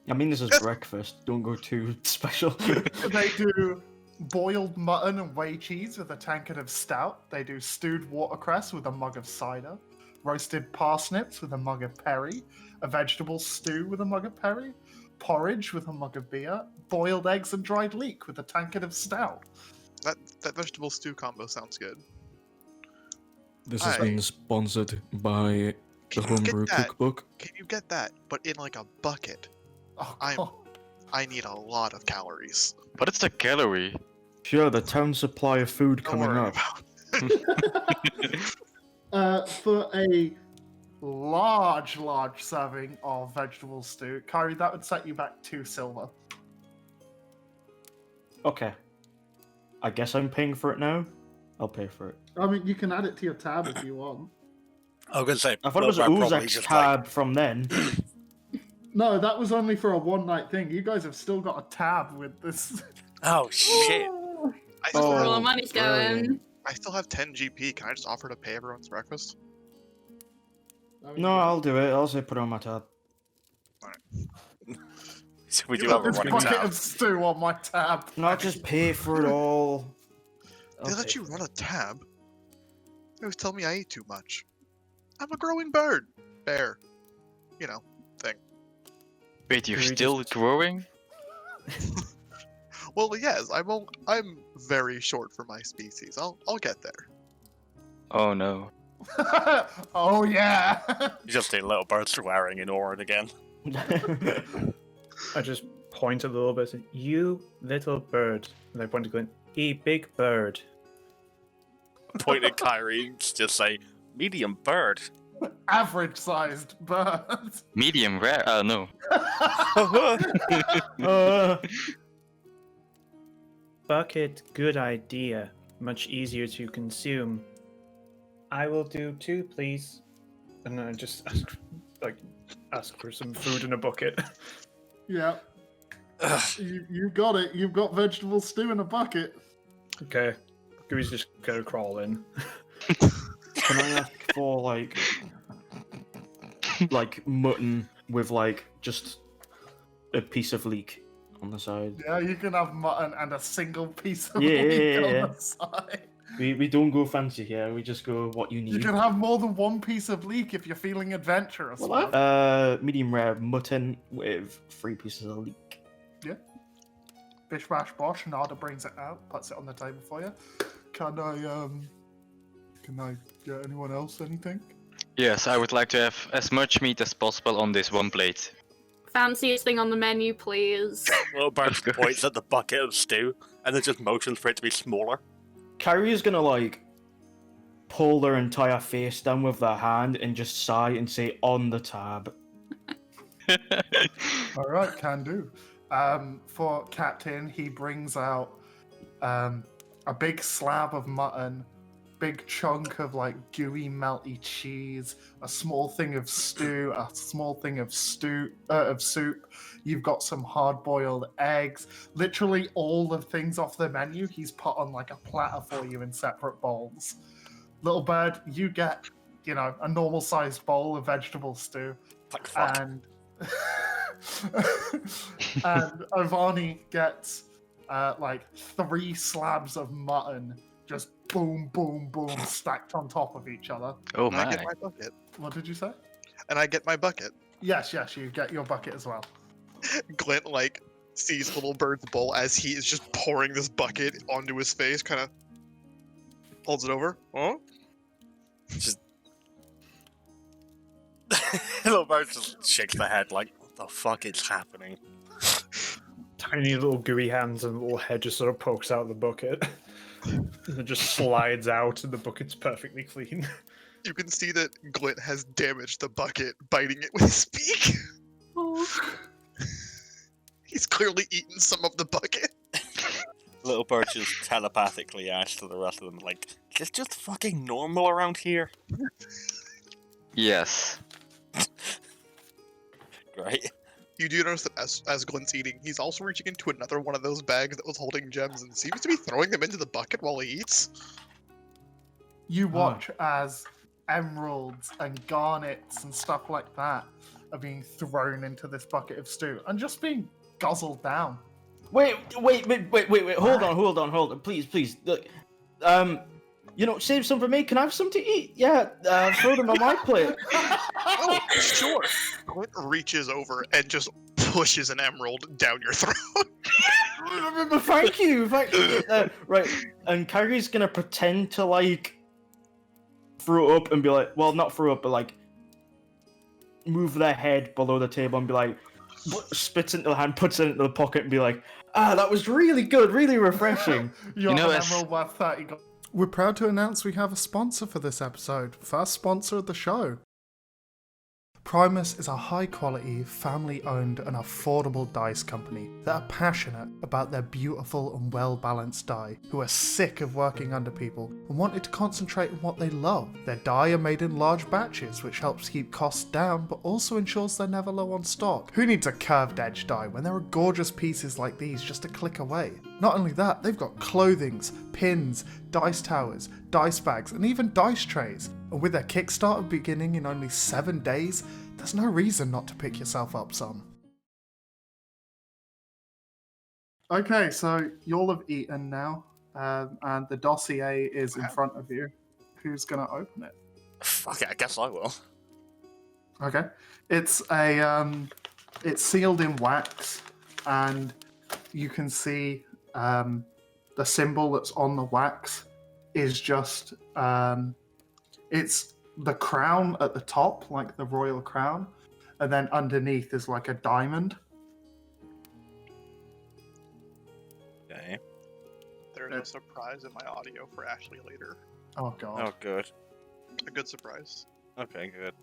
I mean, this is Yes. breakfast. Don't go too special. They do boiled mutton and whey cheese with a tankard of stout. They do stewed watercress with a mug of cider. Roasted parsnips with a mug of perry. A vegetable stew with a mug of perry. Porridge with a mug of beer. Boiled eggs and dried leek with a tankard of stout. That vegetable stew combo sounds good. This has been sponsored by Can you get that? Cookbook. Can you get that, but in like a bucket? Oh, I'm- God. I need a lot of calories. What is the calorie? Sure, the town supply of food Don't coming worry up. about it. For a large serving of vegetable stew, Kyrie, that would set you back 2 silver. Okay. I guess I'm paying for it now. I'll pay for it. I mean, you can add it to your tab if you want. I was going to say, I thought it was Little Bird probably Uzak's just tab from then. No, that was only for a one-night thing. You guys have still got a tab with this. Oh, shit. I still, Oh. Where all the have, money's brilliant. going. I still have 10 GP. Can I just offer to pay everyone's breakfast? No, I'll do it. I'll say put it on my tab. So we do You have a This running bucket tab. of stew on my tab. Not just pay for it all. They let you run a tab? They always tell me I eat too much. I'm a growing bird. Bear. You know, thing. Wait, you're Do we still growing? Well, yes, I'm very short for my species. I'll get there. Oh no. Oh yeah. You just see little bird swearing in Orin again. I just point a little bit. You little bird. And I point to Glenn. Big bird. Point at Kyrie and just say, medium bird. Average-sized bird. Medium rare? No. Bucket, good idea. Much easier to consume. I will do 2, please. And then I just ask for some food in a bucket. Yeah. You got it. You've got vegetable stew in a bucket. Okay. Gooey's just gonna crawl in. Can I ask for like mutton with just a piece of leek on the side? Yeah, you can have mutton and a single piece of Yeah, meat yeah, yeah. on the side. We don't go fancy here. We just go what you need. You can have more than one piece of leek if you're feeling adventurous. Medium rare mutton with 3 pieces of leek. Bish bash bosh, Nada brings it out, puts it on the table for you. Can I get anyone else anything? Yes, I would like to have as much meat as possible on this one plate. Fanciest thing on the menu, please. Little bird Of course. points at the bucket of stew and then just motions for it to be smaller. Carrie is gonna pull their entire face down with their hand and just sigh and say on the tab. All right, can do. For Captain, he brings out a big slab of mutton, big chunk of gooey melty cheese, a small thing of stew, a small thing of soup. You've got some hard-boiled eggs. Literally all the things off the menu he's put on a platter for you in separate bowls. Little bird, you get a normal-sized bowl of vegetable stew, Like, fuck. and and Ovani gets 3 slabs of mutton, just boom, boom, boom, stacked on top of each other. Oh And I my. get my bucket. What did you say? And I get my bucket. Yes, you get your bucket as well. Glint sees little bird's bowl as he is just pouring this bucket onto his face, kind of holds it over. Huh? Just... Little bird just shakes the head like, what the fuck is happening? Tiny little gooey hands and little head just sort of pokes out of the bucket. And it just slides out and the bucket's perfectly clean. You can see that Glint has damaged the bucket, biting it with his beak. Oh. He's clearly eaten some of the bucket. Little bird just telepathically asks to the rest of them, is this just fucking normal around here? Yes. Great. You do notice that as Glint's eating, he's also reaching into another one of those bags that was holding gems and seems to be throwing them into the bucket while he eats. You watch as emeralds and garnets and stuff like that are being thrown into this bucket of stew and just being guzzled down. Wait, hold on, please. Look, save some for me. Can I have some to eat? Yeah, throw them on my plate. Oh, sure. Glint reaches over and just pushes an emerald down your throat. Thank you. Right, and Kyrie's gonna pretend to throw up and be well, not throw up, but move their head below the table and be spits into the hand, puts it into the pocket and be that was really good, really refreshing. You know, have an as- emerald worth 30 gold. We're proud to announce we have a sponsor for this episode. First sponsor of the show. Primus is a high-quality, family-owned and affordable dice company that are passionate about their beautiful and well-balanced die, who are sick of working under people and wanted to concentrate on what they love. Their die are made in large batches, which helps keep costs down but also ensures they're never low on stock. Who needs a curved edge die when there are gorgeous pieces like these just a click away? Not only that, they've got clothings, pins, dice towers, dice bags, and even dice trays. And with their Kickstarter beginning in only 7 days, there's no reason not to pick yourself up some. Okay, so you all have eaten now, and the dossier is in front of you. Who's going to open it? Fuck it, I guess I will. Okay. It's it's sealed in wax, and you can see the symbol that's on the wax is just it's the crown at the top, like the royal crown, and then underneath is like a diamond. Okay. There's a surprise in my audio for Ashley later. Oh god. Oh, good. A good surprise. Okay, good.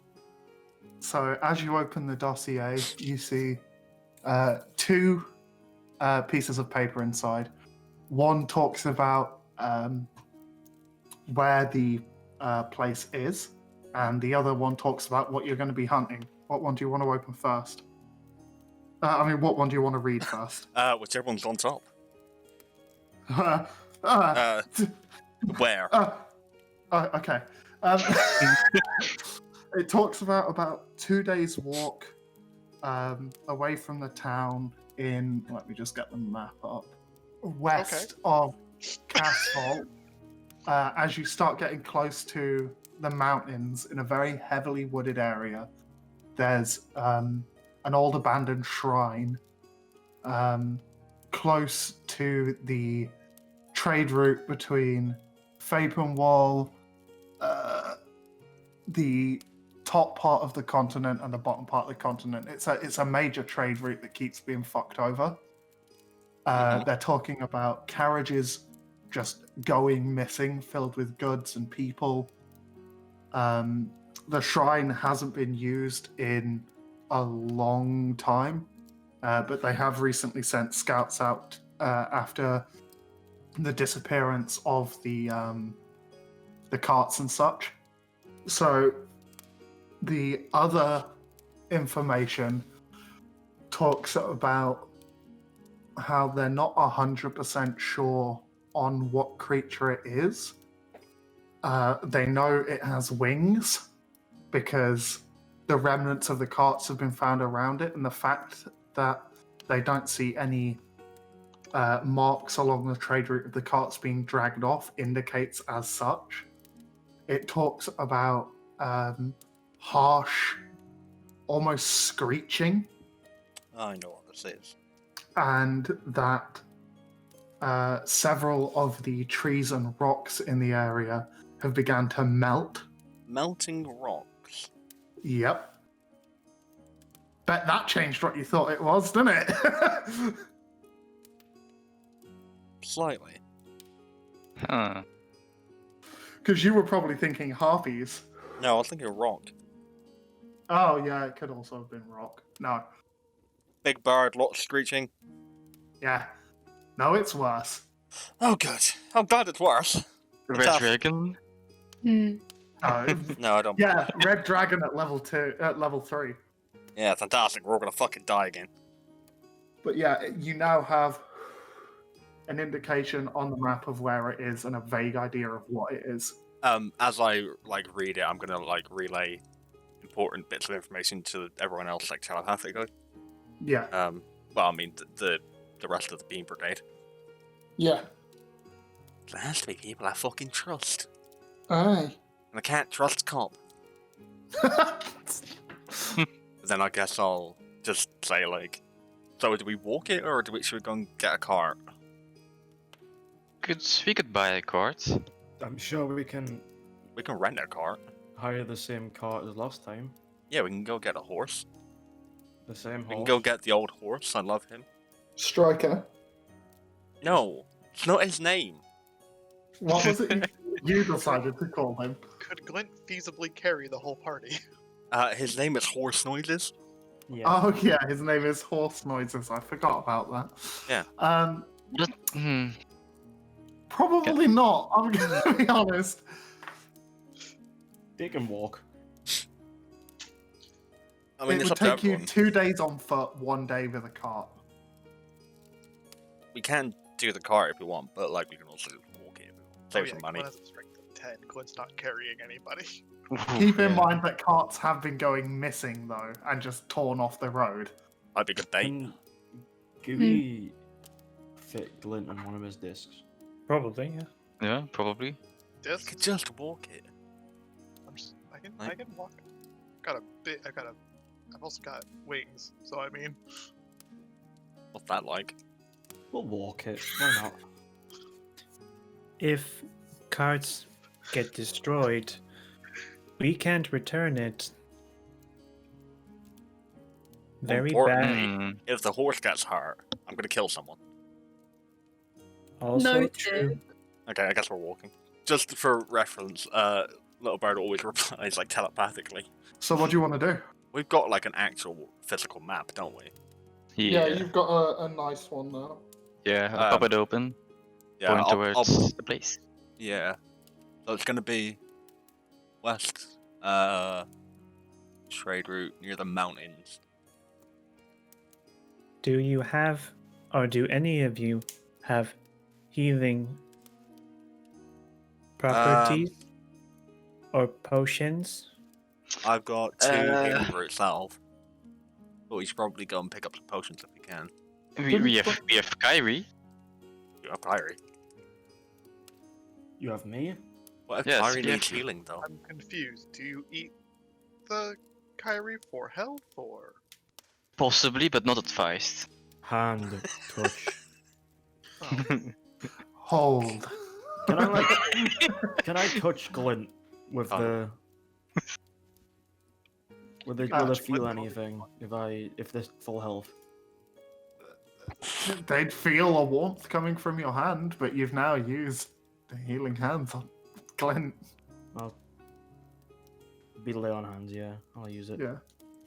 So as you open the dossier, you see two pieces of paper inside. One talks about where the place is, and the other one talks about what you're going to be hunting. What one do you want to open first? What one do you want to read first? Whichever one's on top. Uh, Where? Okay. It talks about 2 days walk away from the town in, let me just get the map up, west of Castle. As you start getting close to the mountains in a very heavily wooded area, there's an old abandoned shrine close to the trade route between Fapenwall, the top part of the continent and the bottom part of the continent. It's a major trade route that keeps being fucked over. They're talking about carriages just going missing, filled with goods and people. The shrine hasn't been used in a long time, but they have recently sent scouts out after the disappearance of the carts and such. So the other information talks about how they're not 100% sure on what creature it is. They know it has wings because the remnants of the carts have been found around it, and the fact that they don't see any marks along the trade route of the carts being dragged off indicates as such. It talks about harsh, almost screeching. I know what this is. And that several of the trees and rocks in the area have begun to melt. Melting rocks. Yep. Bet that changed what you thought it was, didn't it? Slightly. Huh. Because you were probably thinking harpies. No, I was thinking rock. Oh, yeah, it could also have been rock. No. Big bird, lot of screeching. Yeah. No, it's worse. Oh, good. I'm glad it's worse. Red dragon? Hmm. No. No, I don't. Yeah, red dragon at level 3. Yeah, fantastic. We're all gonna fucking die again. But yeah, you now have an indication on the map of where it is and a vague idea of what it is. As I read it, I'm gonna relay important bits of information to everyone else, telepathically. Yeah. Well, I mean the rest of the Beam Brigade. Yeah. There has to be people I fucking trust, Aye. and I can't trust cop. Then I guess I'll just say so do we walk it or should we go and get a cart? We could buy a cart. I'm sure we can We can rent a cart. hire the same cart as last time. Yeah, we can go get a horse. The same horse. We can go get the old horse. I love him. Striker. No, it's not his name. What was it you decided to call him? Could Glint feasibly carry the whole party? His name is Horse Noises. Yeah. Oh yeah, his name is Horse Noises. I forgot about that. Yeah. Probably not. I'm gonna be honest. They can walk. I mean, It it's would up to take you everyone. 2 days on foot, 1 day with a cart. We can do the cart if we want, but we can also walk it if we want. Save some money. Glint has a strength of 10. Glint's not carrying anybody. Keep in Yeah. mind that carts have been going missing though, and just torn off the road. Might be a good date. Can Gooey fit Glint on one of his discs? Probably, yeah. Yeah, probably. You Disc? could just walk it. I can walk. I've also got wings, so I mean, What's that like? We'll walk it. Why not? If carts get destroyed, we can't return it. Very Importantly, bad. Hmm. if the horse gets hurt, I'm gonna kill someone. Also Noted. true. Okay, I guess we're walking. Just for reference, Little Bird always replies like telepathically. So what do you want to do? We've got like an actual physical map, don't we? Yeah. you've got a nice one now. Yeah, I'll pop it open. Point towards the place. Yeah. So it's gonna be west, trade route near the mountains. Do you have, or do any of you have healing properties or potions? I've got 2 healing for itself. But we should probably go and pick up some potions if we can. We have Kyrie. You have Kyrie. You have me? What if Yes, Kyrie yeah. needs healing though? I'm confused. Do you eat the Kyrie for health or? Possibly, but not advised. Hand touch. Oh, Hold. Can I can I touch Glint with Oh. will they Touch feel Glint. anything if they're full health? They'd feel a warmth coming from your hand, but you've now used the healing hands on Clint. Be lay on hands, yeah. I'll use it. Yeah.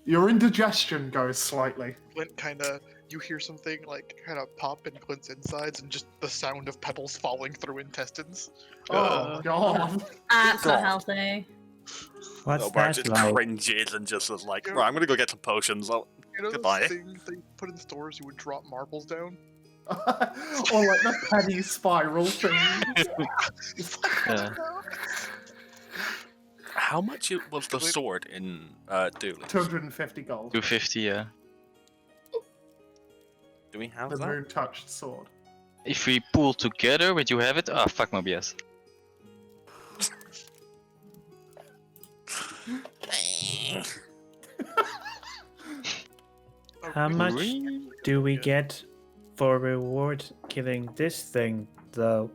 Your indigestion goes slightly. Glint you hear something like kind of pop in Glint's insides, and just the sound of pebbles falling through intestines. Oh, God. That's God. not healthy. What's Little Bird that just like? cringes and just is like, right, I'm gonna go get some potions. You know Goodbye. those things they put in stores you would drop marbles down? Or like the penny spiral thing. Yeah. How much was the sword in Dooley? 250 gold. 250, yeah. Do we have The that? moon-touched sword. If we pull together, would you have it? Ah, fuck my BS. How much do we get for reward killing this thing, though?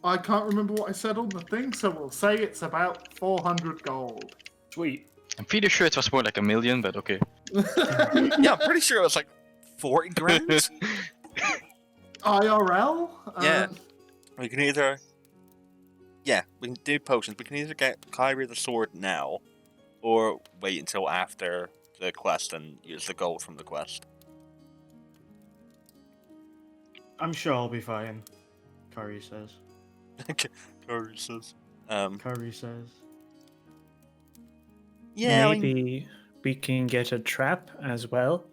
I can't remember what I said on the thing, so we'll say it's about 400 gold. Sweet. I'm pretty sure it was more like 1 million, but okay. Yeah, I'm pretty sure it was like 40 grand. IRL? Yeah. We can either... Yeah, we can do potions. We can either get Kyrie the sword now, or wait until after the quest and use the gold from the quest. I'm sure I'll be fine. Curry says. Kyrie says. Curry says. Yeah, Maybe we can get a trap as well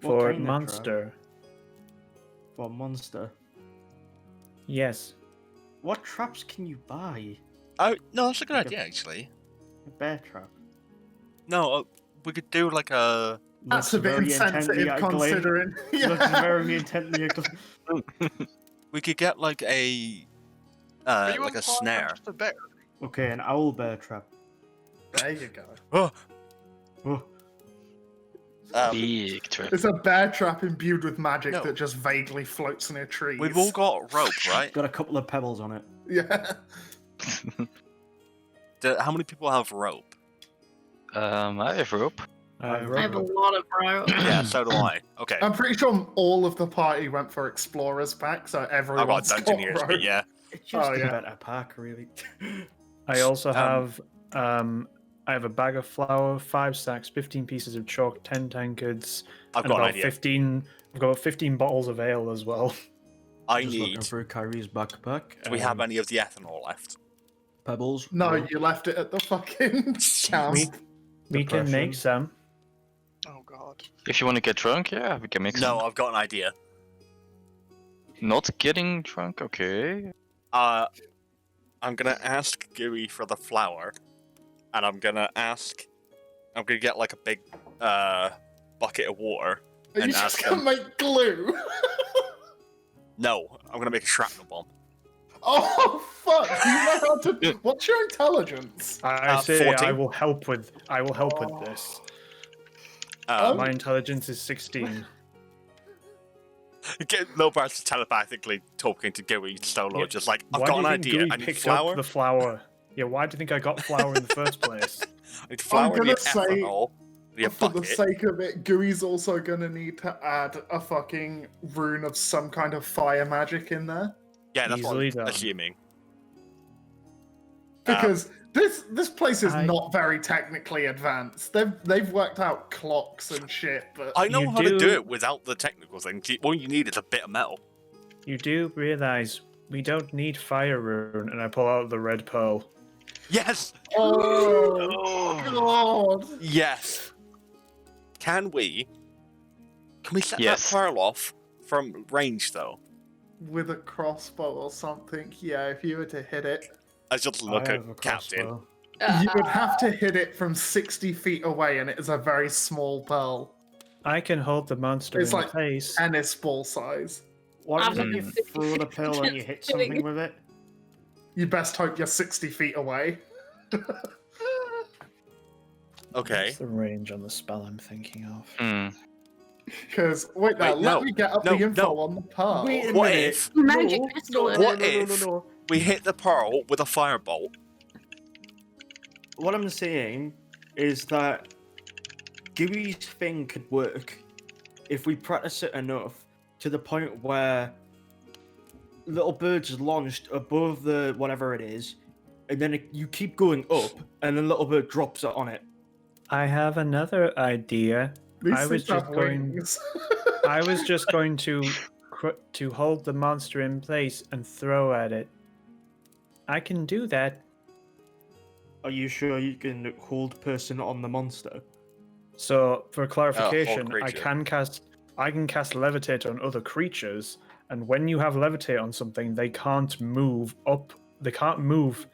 What for kind of monster. For monster. Yes. What traps can you buy? Oh, no, that's a good Like a- idea, actually. A bear trap. No, we could do like a... That's a bit Looks very intently insensitive at Glint. considering. Looks very intently at Glint. We could get like a... Are you like a implying I'm snare. just a bear? Okay, an owl bear trap. There you go. Oh, Oh, Big trap. It's a bear trap imbued with magic No. that just vaguely floats near trees. we've all got rope, right? got a couple of pebbles on it. Yeah. How many people have rope? I have rope. I have a lot of rope. Yeah, so do I. Okay, I'm pretty sure all of the party went for explorers pack, so I've got everyone's Dungeoneers, rope. but yeah. It's just Oh, a yeah. better pack, really. I also have I have a bag of flour, 5 sacks, 15 pieces of chalk, 10 tankards, I've and got an about idea. 15. I've got 15 bottles of ale as well. I Just looking need... through Kyrie's backpack. Do we have any of the ethanol left? Pebbles? No, you left it at the fucking camp. We can make Depression. some. Oh god. If you want to get drunk, yeah, we can make No, some. I've got an idea. Not getting drunk, okay. I I'm gonna ask Gooey for the flour, and I'm gonna get like a big bucket of water. Are you and just ask gonna them. make glue? No, I'm gonna make a shrapnel bomb. Oh fuck! Do you know how to? What's your intelligence? I say 14. I will help with this. My intelligence is 16. Lilbart's telepathically talking to Gooey solo, Yeah, just like, I've Why got do an you think idea. Gooey I need picked flour. up the flour? Yeah, why do you think I got flour in the first place? I need flour, I gonna need say, ethanol, I need a For the bucket. sake of it, Gooey's also gonna need to add a fucking rune of some kind of fire magic in there. Yeah, that's Easily what I'm done. assuming. Because this place is I- not very technically advanced. They've worked out clocks and shit, but I know You how to do do- it without the technical thing. All you need is a bit of metal. You do realize we don't need fire rune, and I pull out the red pearl. Yes! oh god! Yes! Can we set Yes. that pearl off from range, though? With a crossbow or something, yeah. If you were to hit it, I just look I at have a Captain. crossbow. you would have to hit it from 60 feet away, and it is a very small pearl, I can hold the monster It's in like place. tennis ball size. Why I'm- don't you throw the pearl and you hit something with it? You best hope you're 60 feet away. Okay. What's the range on the spell I'm thinking of? Hmm. Because wait, now Wait, let no, me get up no, the info no. on the pearl. Wait a What minute. if Magic No, pistol. no, is no, What no, no, no, if- no. we hit the pearl with a firebolt? What I'm saying is that Gooey's thing could work if we practice it enough to the point where little bird's launched above the whatever it is, and then you keep going up, and then little bird drops it on it. I have another idea. These I was things have just going- wings. I was just going to hold the monster in place and throw at it. I can do that. Are you sure you can hold person on the monster? So, for clarification, creature. I can cast levitate on other creatures, and when you have levitate on something, they can't move up. They can't move.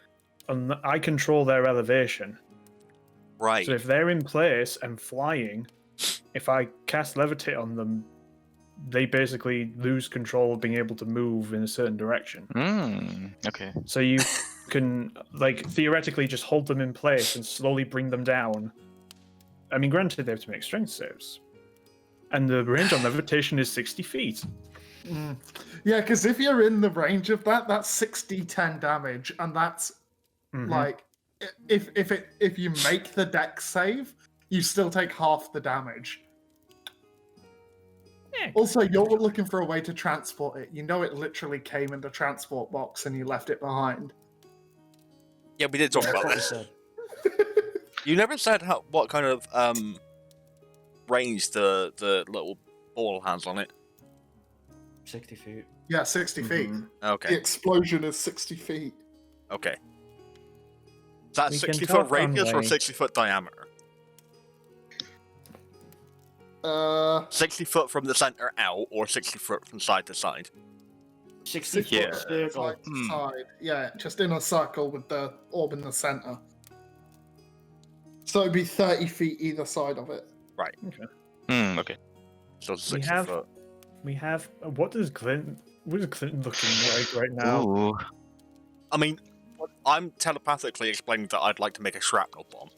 I control their elevation. Right. So if they're in place and flying, if I cast levitate on them, they basically lose control of being able to move in a certain direction. Okay. So you can, like, theoretically just hold them in place and slowly bring them down. I mean, granted, they have to make strength saves. And the range on levitation is 60 feet. Yeah, because if you're in the range of that, that's 60-10 damage, and that's Mhm. like if you make the dex save, you still take half the damage. Yeah. Also, you're looking for a way to transport it. You know it literally came in the transport box and you left it behind. Yeah, we did talk about What you this. said. You never said what kind of range the little ball has on it. 60 feet. Yeah, 60 feet. Mhm. The Okay. explosion is 60 feet. Okay. Is that We can 60-foot talk on radius or way. 60-foot diameter? 60 foot from the center out, or 60 foot from side to side? 60 foot Yeah. circle. Side to side. Yeah, just in a circle with the orb in the center. So it'd be 30 feet either side of it. Okay. So 60 We have- foot. We have. What is Clint looking like right now? Ooh. I mean, I'm telepathically explaining that I'd like to make a shrapnel bomb.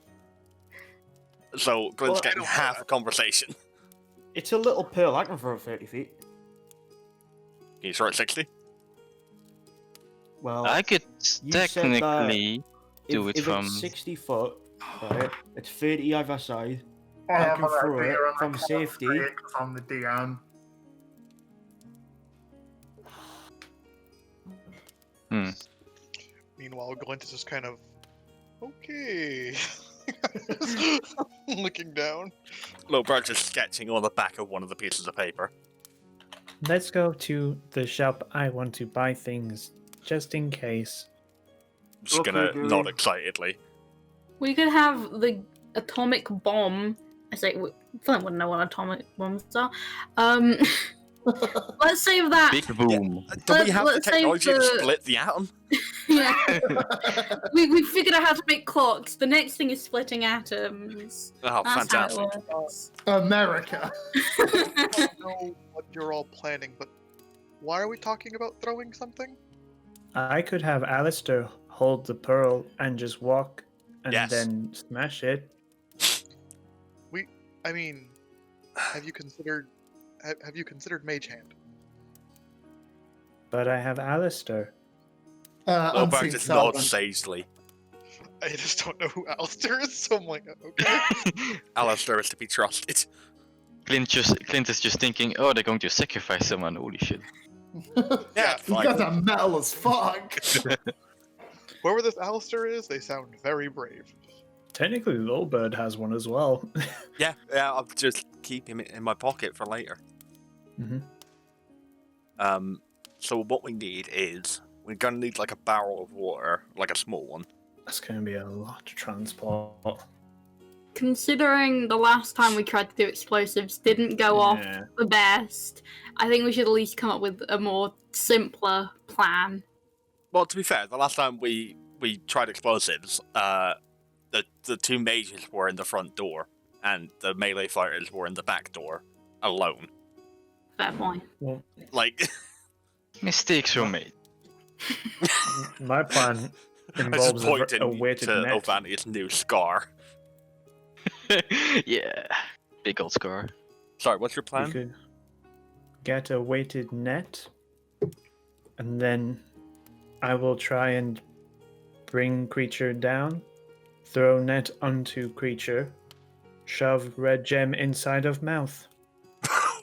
So Glenn's Well, I getting don't half know. a conversation. It's a little pearl. I can throw 30 feet. Can you throw it 60? Well, I could you said that technically do it if from. it's 60 foot, right, it's 30 either side. I I have can an throw idea it and I from can't safety. say it 'cause I'm the DM. Meanwhile, Glint is just kind of okay, looking down. Little Bird's just sketching on the back of one of the pieces of paper. Let's go to the shop. I want to buy things just in case. I'm just Okay, gonna Gary. nod excitedly. We could have the atomic bomb. I say, Flint wouldn't know what atomic bombs are. Let's save that. Big boom. Do we have the let's save technology to the- split the atom? Yeah. we figured out how to make clocks. The next thing is splitting atoms. Oh, That's fantastic. how it works. America. I don't know what you're all planning, but why are we talking about throwing something? I could have Alistair hold the pearl and just walk and Yes. then smash it. I mean, have you considered Mage Hand? But I have Alistair. Oh, but Unseen just nod servant. sagely. I just don't know who Alistair is, so I'm like, okay. Alistair is to be trusted. Clint is just thinking, oh, they're going to sacrifice someone. Holy shit. Yeah, You fine. guys are metal as fuck. Whoever this Alistair is, they sound very brave. Technically, Little Bird has one as well. Yeah, I'll just keep him in my pocket for later. Mhm. So what we need is, we're gonna need like a barrel of water, like a small one. That's going to be a lot to transport. Considering the last time we tried to do explosives didn't go off Yeah. the best, I think we should at least come up with a more simpler plan. Well, to be fair, the last time we tried explosives, the two mages were in the front door, and the melee fighters were in the back door, alone. Fair point. Well, Like, Mistakes were made. my plan I just involves pointed a weighted to net. Ovania's new scar. Yeah. Big old scar. Sorry, what's your We plan? could get a weighted net, and then I will try and bring creature down, throw net onto creature, shove red gem inside of mouth.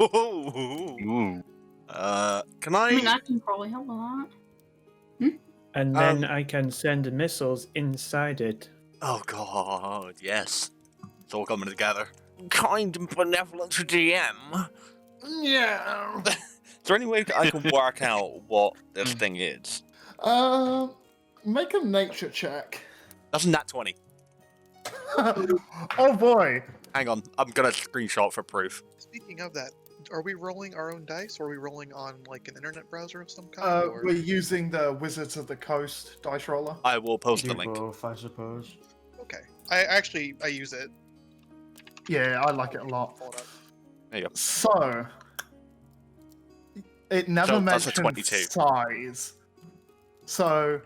Ooh. Can I mean, I? I can probably help with that. And then I can send missiles inside it. Oh god, yes. It's all coming together. Kind and benevolent DM. Yeah. Is there any way I can work out what this thing is? Make a nature check. That's a nat 20. Oh boy. Hang on, I'm gonna screenshot for proof. Speaking of that, are we rolling our own dice, or are we rolling on like an internet browser of some kind? Or... We're using the Wizards of the Coast dice roller. I will post Do the link. both, I suppose. Okay, I use it. Yeah, I like it a lot. Hold up. There you go. So, it never So that's a mentions 22. size. So,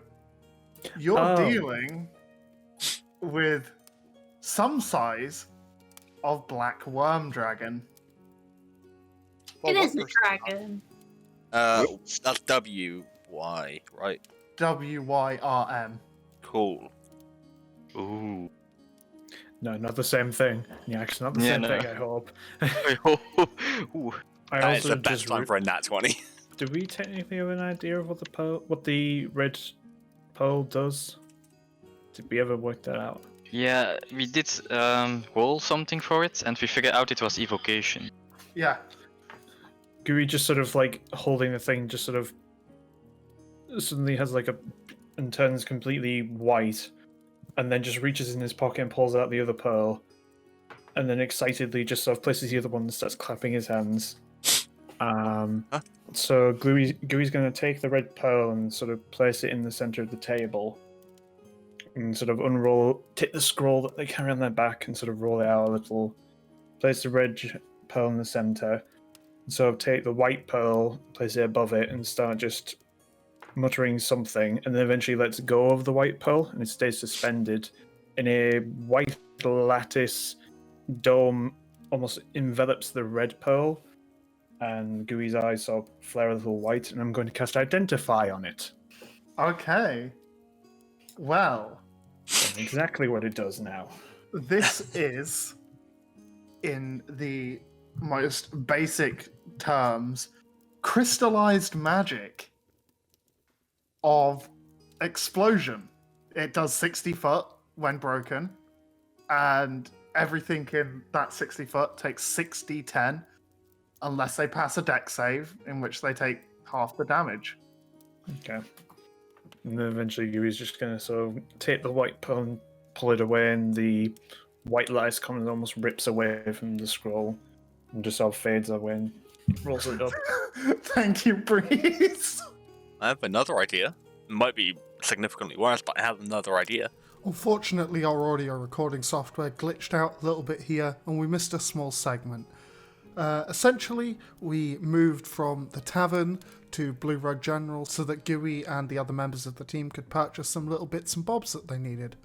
you're Oh. dealing with some size of black worm dragon. Well, It one is a person- dragon. That's WY, right? WYRM. Cool. Ooh. No, not the same thing. Yeah, it's not the Yeah, same no. thing, I hope. Ooh. I That is also the best just time for a nat 20. do we technically have an idea of what the red pearl does? Did we ever work that out? Yeah, we did roll something for it, and we figured out it was evocation. Yeah. Gui just sort of like holding the thing, just sort of suddenly has like and turns completely white, and then just reaches in his pocket and pulls out the other pearl, and then excitedly just sort of places the other one and starts clapping his hands. So Gluey's going to take the red pearl and sort of place it in the center of the table, and sort of take the scroll that they carry on their back and sort of roll it out a little. Place the red pearl in the center. So take the white pearl, place it above it, and start just muttering something, and then eventually lets go of the white pearl, and it stays suspended in a white lattice dome, almost envelops the red pearl, and Gooey's eyes sort of flare a little white, and I'm going to cast Identify on it. Okay. Well, That's exactly what it does now. this is, in the most basic terms, crystallized magic of explosion. It does 60 foot when broken, and everything in that 60 foot takes 6d10 unless they pass a dex save, in which they take half the damage. Okay. And then eventually Gooey's just going to sort of take the white pearl and pull it away, and the white lattice comes and almost rips away from the scroll and just sort of fades away and Rolls it up. Thank you, Breeze. I have another idea. It might be significantly worse, but I have another idea. Unfortunately, our audio recording software glitched out a little bit here, and we missed a small segment. Essentially, we moved from the Tavern to Blue Rug General so that Gooey and the other members of the team could purchase some little bits and bobs that they needed.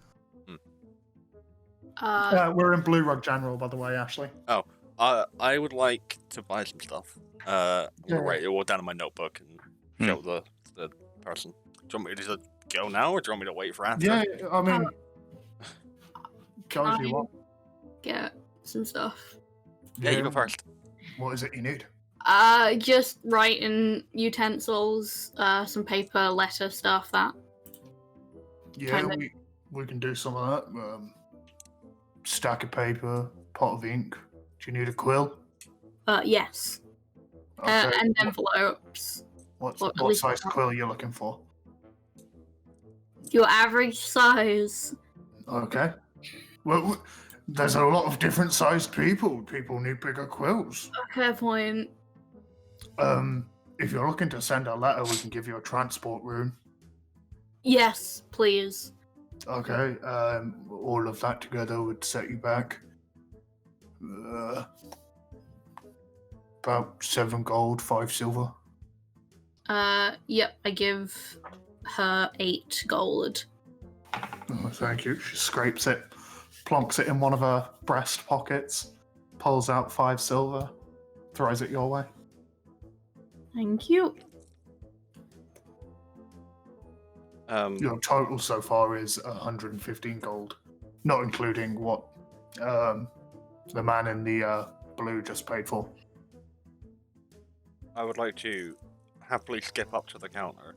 We're in Blue Rug General, by the way, Ashley. Oh, I would like to buy some stuff. I'm gonna write it all down in my notebook and show the person. Do you want me to just go now, or do you want me to wait for after? Yeah, I mean, go if you want. Get some stuff. Yeah, you go first. What is it you need? Just writing utensils, some paper, letter stuff, that. Yeah, Kinda. we can do some of that. Stack of paper, pot of ink. Do you need a quill? Yes. Okay. And envelopes. What at least size one. quill are you looking for? Your average size. Okay. Well, there's a lot of different sized people. People need bigger quills. Fair point. If you're looking to send a letter, we can give you a transport rune. Yes, please. Okay. All of that together would set you back about 7 gold, 5 silver. Yep, I give her 8 gold. Oh, thank you. She scrapes it, plonks it in one of her breast pockets, pulls out 5 silver, throws it your way. Thank you. Your total so far is 115 gold, not including what the man in the blue just paid for. I would like to happily skip up to the counter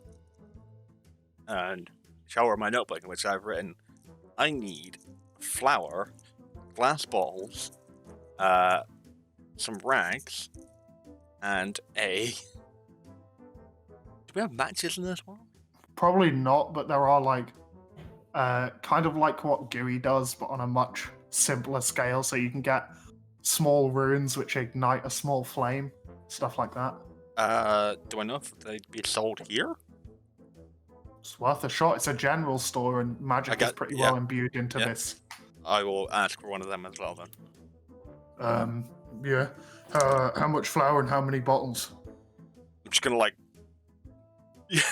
and show her my notebook in which I've written, I need flour, glass bottles, some rags, and a... Do we have matches in this one? Probably not, but there are like kind of like what Gooey does, but on a much simpler scale. So you can get small runes which ignite a small flame, stuff like that. Do I know if they'd be sold here? It's worth a shot. It's a general store, and magic is pretty well imbued into this. I will ask for one of them as well then. Yeah. How much flour and how many bottles? I'm just gonna like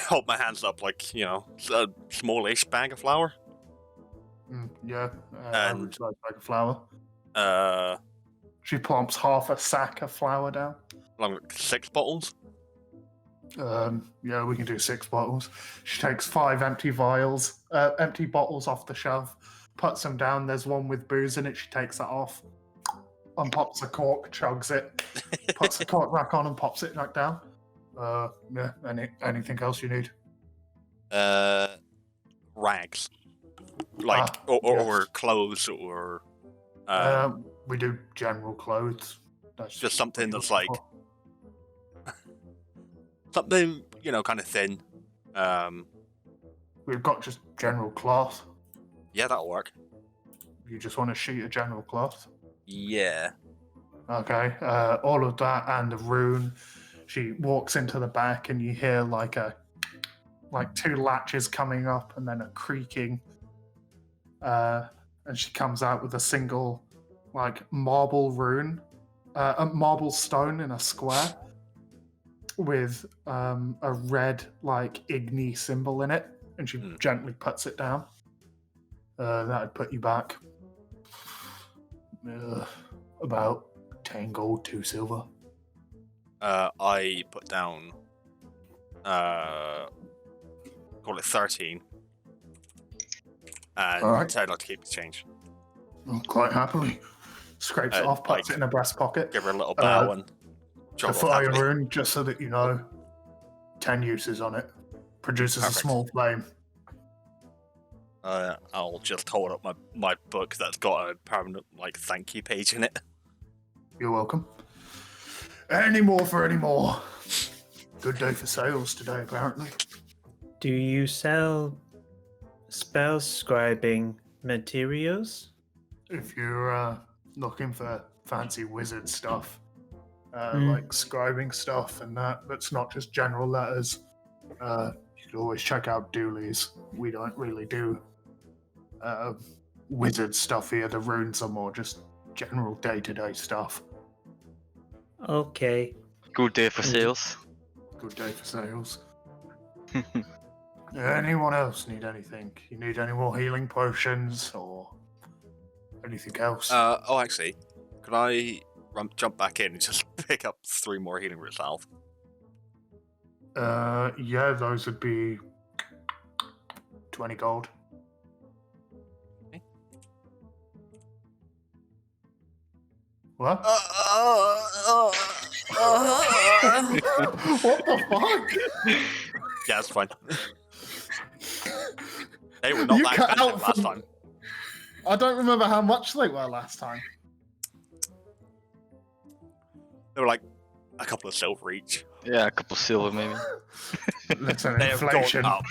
hold my hands up like, a smallish bag of flour. Yeah. And average size bag of flour. She plumps half a sack of flour down. Along with 6 bottles. Yeah, we can do 6 bottles. She takes 5 empty bottles off the shelf, puts them down. There's one with booze in it. She takes that off, unpops the cork, chugs it, puts the cork back on, and pops it back down. Yeah. Anything else you need? Rags, like or clothes, or we do general clothes. That's just something that's like something kind of thin. We've got just general cloth. Yeah, that'll work. You just want a sheet of general cloth? Yeah. Okay. All of that and a rune. She walks into the back, and you hear like 2 latches coming up, and then a creaking. And she comes out with a single marble rune, a marble stone in a square with a red Igni symbol in it, and she gently puts it down. That'd put you back about 10 gold, 2 silver. I put down call it 13, and Alright. I'd like to keep the change. Quite happily. Scrapes it off, puts it in a breast pocket. Give her a little bow and The drop off fire happily. rune, just so that you know, 10 uses on it. Produces Perfect. a small flame. I'll just hold up my book that's got a permanent thank you page in it. You're welcome. Any more for any more. Good day for sales today, apparently. Do you sell spell scribing materials? If you're looking for fancy wizard stuff, like scribing stuff and that's not just general letters. You can always check out Dooley's. We don't really do wizard stuff here. The runes are more just general day-to-day stuff. Okay. Good day for sales. Good day for sales. Anyone else need anything? You need any more healing potions or anything else? Actually, could I jump back in and just pick up 3 more healing root salve? Yeah, those would be 20 gold. Okay. What? What the fuck? Yeah, that's fine. They were not You that cut expensive out last from- time. I don't remember how much they were last time. They were like a couple of silver each. Yeah, a couple silver maybe. Listen, They have gone inflation. up.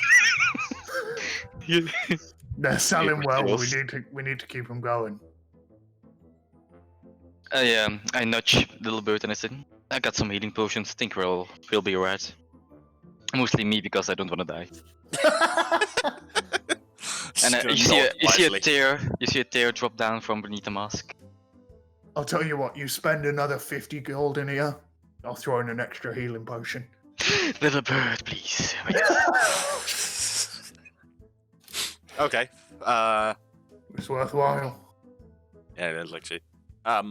They're selling well. Materials. We need to keep them going. I nudge little bird and I said, I got some healing potions. Think we'll be alright. Mostly me because I don't want to die. And you see a tear drop down from beneath the mask. I'll tell you what. You spend another 50 gold in here, I'll throw in an extra healing potion. Little bird, please. Okay. It's worthwhile. Yeah, it is actually. Got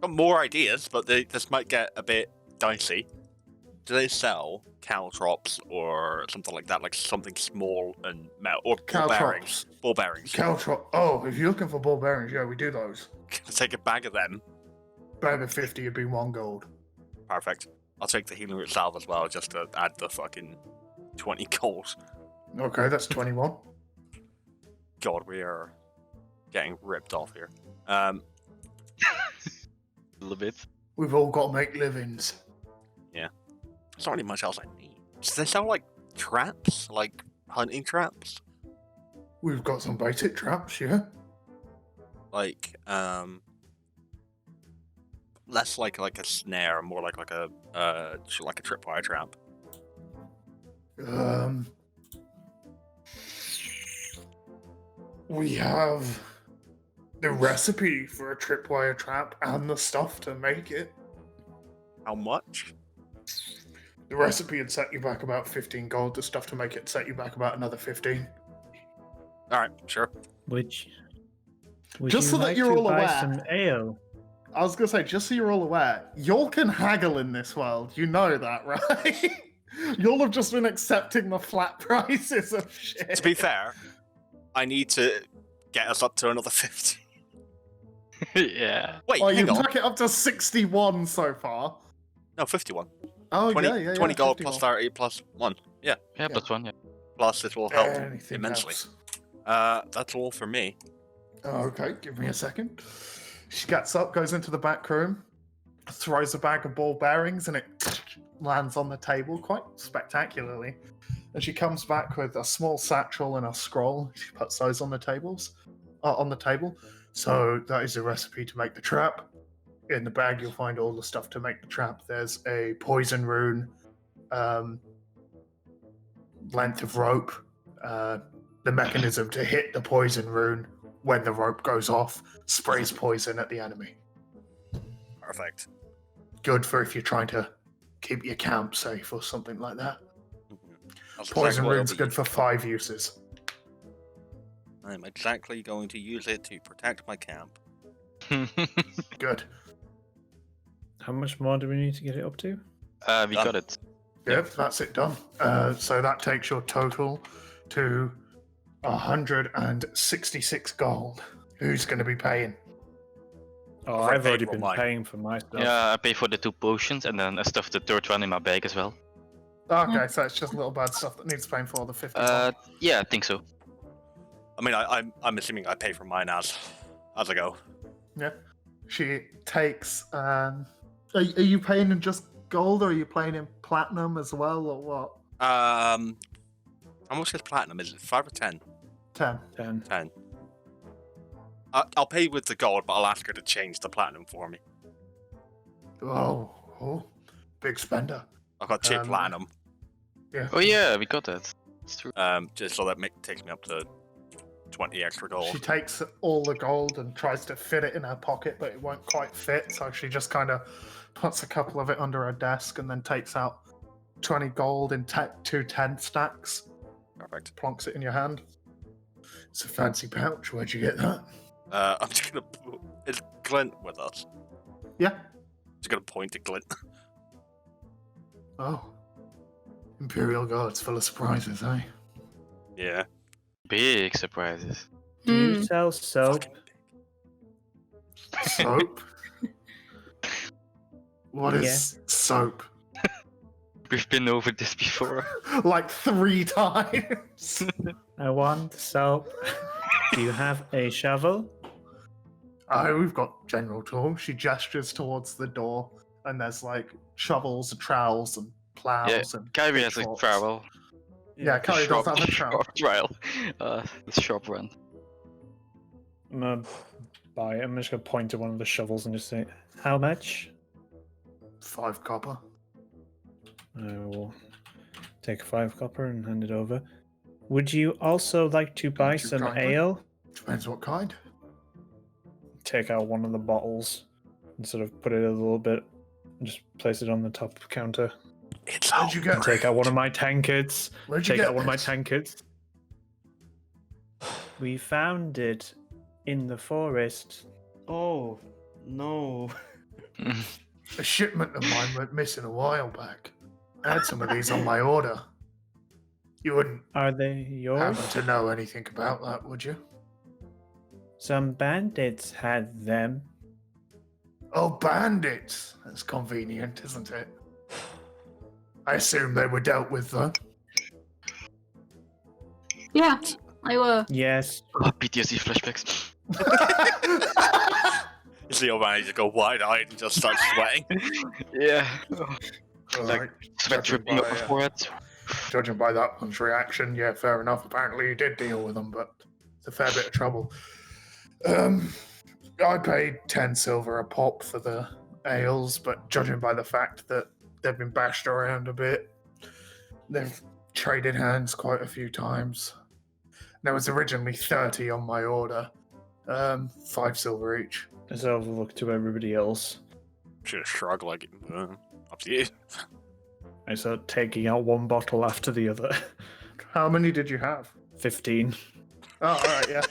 more ideas, but this might get a bit dicey. Do they sell caltrops or something like that, like something small and metal, or ball bearings? Caltrops. Ball bearings. Caltrop. Oh, if you're looking for ball bearings, yeah, we do those. Take a bag of them. Bag of 50 would be 1 gold. Perfect. I'll take the healing root salve as well, just to add the fucking 20 gold. Okay, that's 21. God, we are getting ripped off here. A little bit. We've all got to make livings. There's not really much else I need. Do they sell like traps? Like hunting traps? We've got some basic traps, yeah. Like, less like a snare, more like a tripwire trap. We have the recipe for a tripwire trap and the stuff to make it. How much? The recipe would set you back about 15 gold. The stuff to make it set you back about another 15. Alright, sure. Would Just you so that like you're to all buy aware. some ale? I was going to say, just so you're all aware, y'all can haggle in this world. You know that, right? Y'all have just been accepting the flat prices of shit. To be fair, I need to get us up to another 50. Yeah. Wait, Oh, you hang on. took it up to 61 so far. No, 51. Oh, 20, yeah. 20 gold 51. plus 30 plus 1. Yeah. Yeah, plus one, yeah. Plus it will help Anything immensely. else? That's all for me. Okay, give me a second. She gets up, goes into the back room, throws a bag of ball bearings, and it lands on the table quite spectacularly. And she comes back with a small satchel and a scroll. She puts those on the table. So that is a recipe to make the trap. In the bag, you'll find all the stuff to make the trap. There's a poison rune, length of rope, the mechanism to hit the poison rune when the rope goes off, sprays poison at the enemy. Perfect. Good for if you're trying to keep your camp safe or something like that. That's Poison exactly what rune's I'll be good for 5 uses. I'm exactly going to use it to protect my camp. Good. How much more do we need to get it up to? We got it. Yep, that's it done. So that takes your total to 166 gold. Who's going to be paying? Oh, I've I've already paid for been mine. paying for my stuff. Yeah, I pay for the 2 potions and then I stuff the third one in my bag as well. Okay, so it's just little bad stuff that needs paying for the 50. Yeah, I think so. I mean, I'm assuming I pay for mine as I go. Yeah. She takes. Are you paying in just gold or are you paying in platinum as well or what? How much is platinum? Is it 5 or 10? 10. 10. 10. I'll pay with the gold, but I'll ask her to change the platinum for me. Oh, big spender. I've got 2 platinum. Yeah. Oh yeah, we got that. It's true. Just so that takes me up to 20 extra gold. She takes all the gold and tries to fit it in her pocket, but it won't quite fit, so she just kind of puts a couple of it under her desk and then takes out 20 gold in 2 10 stacks. Perfect. Plonks it in your hand. It's a fancy pouch. Where'd you get that? I'm just gonna... Is Glint with us? Yeah. Just gonna point at Glint. Oh. Imperial Guard's full of surprises, eh? Yeah. Big surprises. Do you sell soap? Soap? What is soap? We've been over this before. Like 3 times. I want soap. Do you have a shovel? Oh, we've got general tools. She gestures towards the door, and there's like shovels and trowels and plows and Kyrie has a pitchforks. trowel. Yeah, Kyrie does have a trowel. Trowel. The shop run. I'm gonna buy it. I'm just gonna point to one of the shovels and just say, "How much?" 5 copper. I will take 5 copper and hand it over. Would you also like to buy Thank you some kindly. ale? Depends what kind. Take out one of the bottles and sort of put it a little bit and just place it on the top counter. It's Where'd you get Take out one of my tankards. Where'd you Take get out one of my this? tankards. We found it in the forest. Oh, no. A shipment of mine went missing a while back. I had some of these on my order. You wouldn't Are they yours? happen to know anything about that, would you? Some bandits had them. Oh, bandits! That's convenient, isn't it? I assume they were dealt with, though. Yeah, I were. Yes. Oh, PTSD flashbacks. You see your manager go wide-eyed and just start sweating. Yeah. Alright, Sweat dripping off my forehead. judging by that one's reaction, yeah, fair enough. Apparently you did deal with them, but it's a fair bit of trouble. I paid 10 silver a pop for the ales, but judging by the fact that they've been bashed around a bit, they've traded hands quite a few times. There was originally 30 on my order. 5 silver each. As I look to everybody else, Should shrug like, up to you. I start taking out one bottle after the other. How many did you have? 15. Oh, alright, yeah.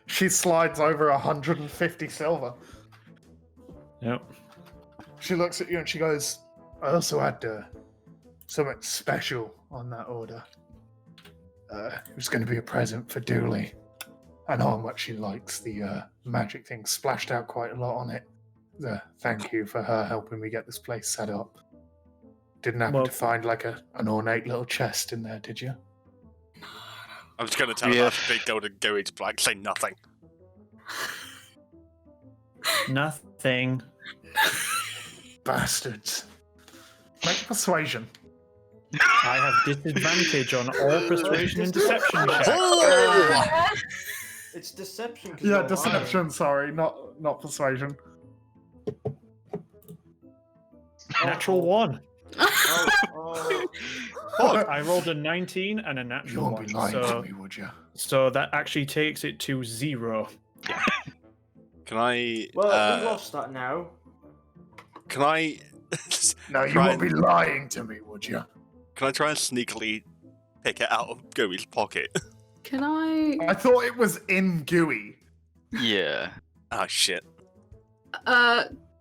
She slides over 150 silver. Yep. She looks at you and she goes, I also had something special on that order. It was going to be a present for Dooley. I know how much she likes the magic thing. Splashed out quite a lot on it. Thank you for her helping me get this place set up. Didn't happen Well- to find like an ornate little chest in there, did you? I'm just going to tell Yeah. that big golden go into black, say nothing. Nothing. Bastards. Make a persuasion. I have disadvantage on all persuasion and deception checks. It's deception. 'cause Yeah, you're lying. deception, sorry, not persuasion. Natural 1. Oh. I rolled a 19 and a You natural won't 1. be lying to So, me, would you? so that actually takes it to 0. Can I... Well, we lost that now. Can I... No, you Try won't be lying to me, would you? Can I try and sneakily pick it out of Gooey's pocket? Can I? I thought it was in Gooey. Yeah. Ah, shit.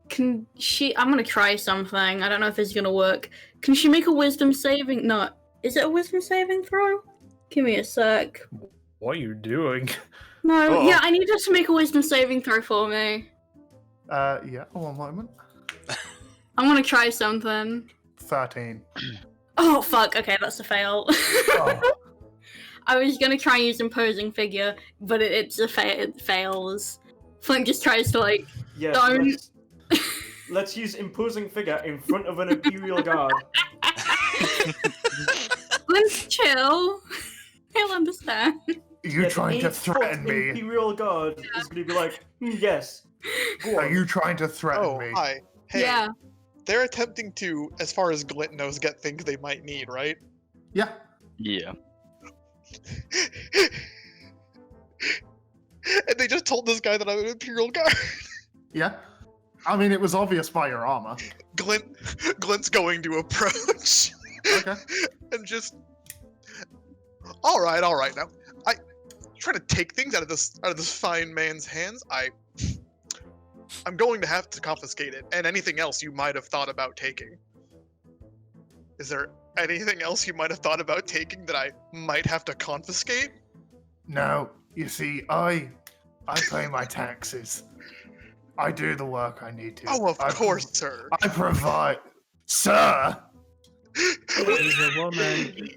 Can she? I'm gonna try something. I don't know if this is gonna work. Can she make a wisdom saving? No. Is it a wisdom saving throw? Give me a sec. What are you doing? No. Uh-oh. Yeah, I need her to make a wisdom saving throw for me. Yeah, one moment. I'm gonna try something. 13. Oh fuck. Okay, that's a fail. Oh, I was gonna try and use imposing figure, but it's a it fails. Flint just tries to like. Yeah. Don't. Let's use imposing figure in front of an imperial guard. Flint's chill. He'll understand. you trying to 8 threaten foot me? Imperial Guard is going to be like, yes. Go Are on. you trying to threaten Oh, me? hi. Hey, Yeah. they're attempting to, as far as Glint knows, get things they might need, right? Yeah. Yeah. And they just told this guy that I'm an Imperial Guard. Yeah. I mean, it was obvious by your armor. Glint's going to approach. Okay. And just, all right. Now, I try to take things out of this fine man's hands. I'm going to have to confiscate it and anything else you might have thought about taking. Is there anything else you might have thought about taking that I might have to confiscate? No, you see, I pay my taxes. I do the work I need to. Oh, of course, sir. I provide, sir. He's a woman.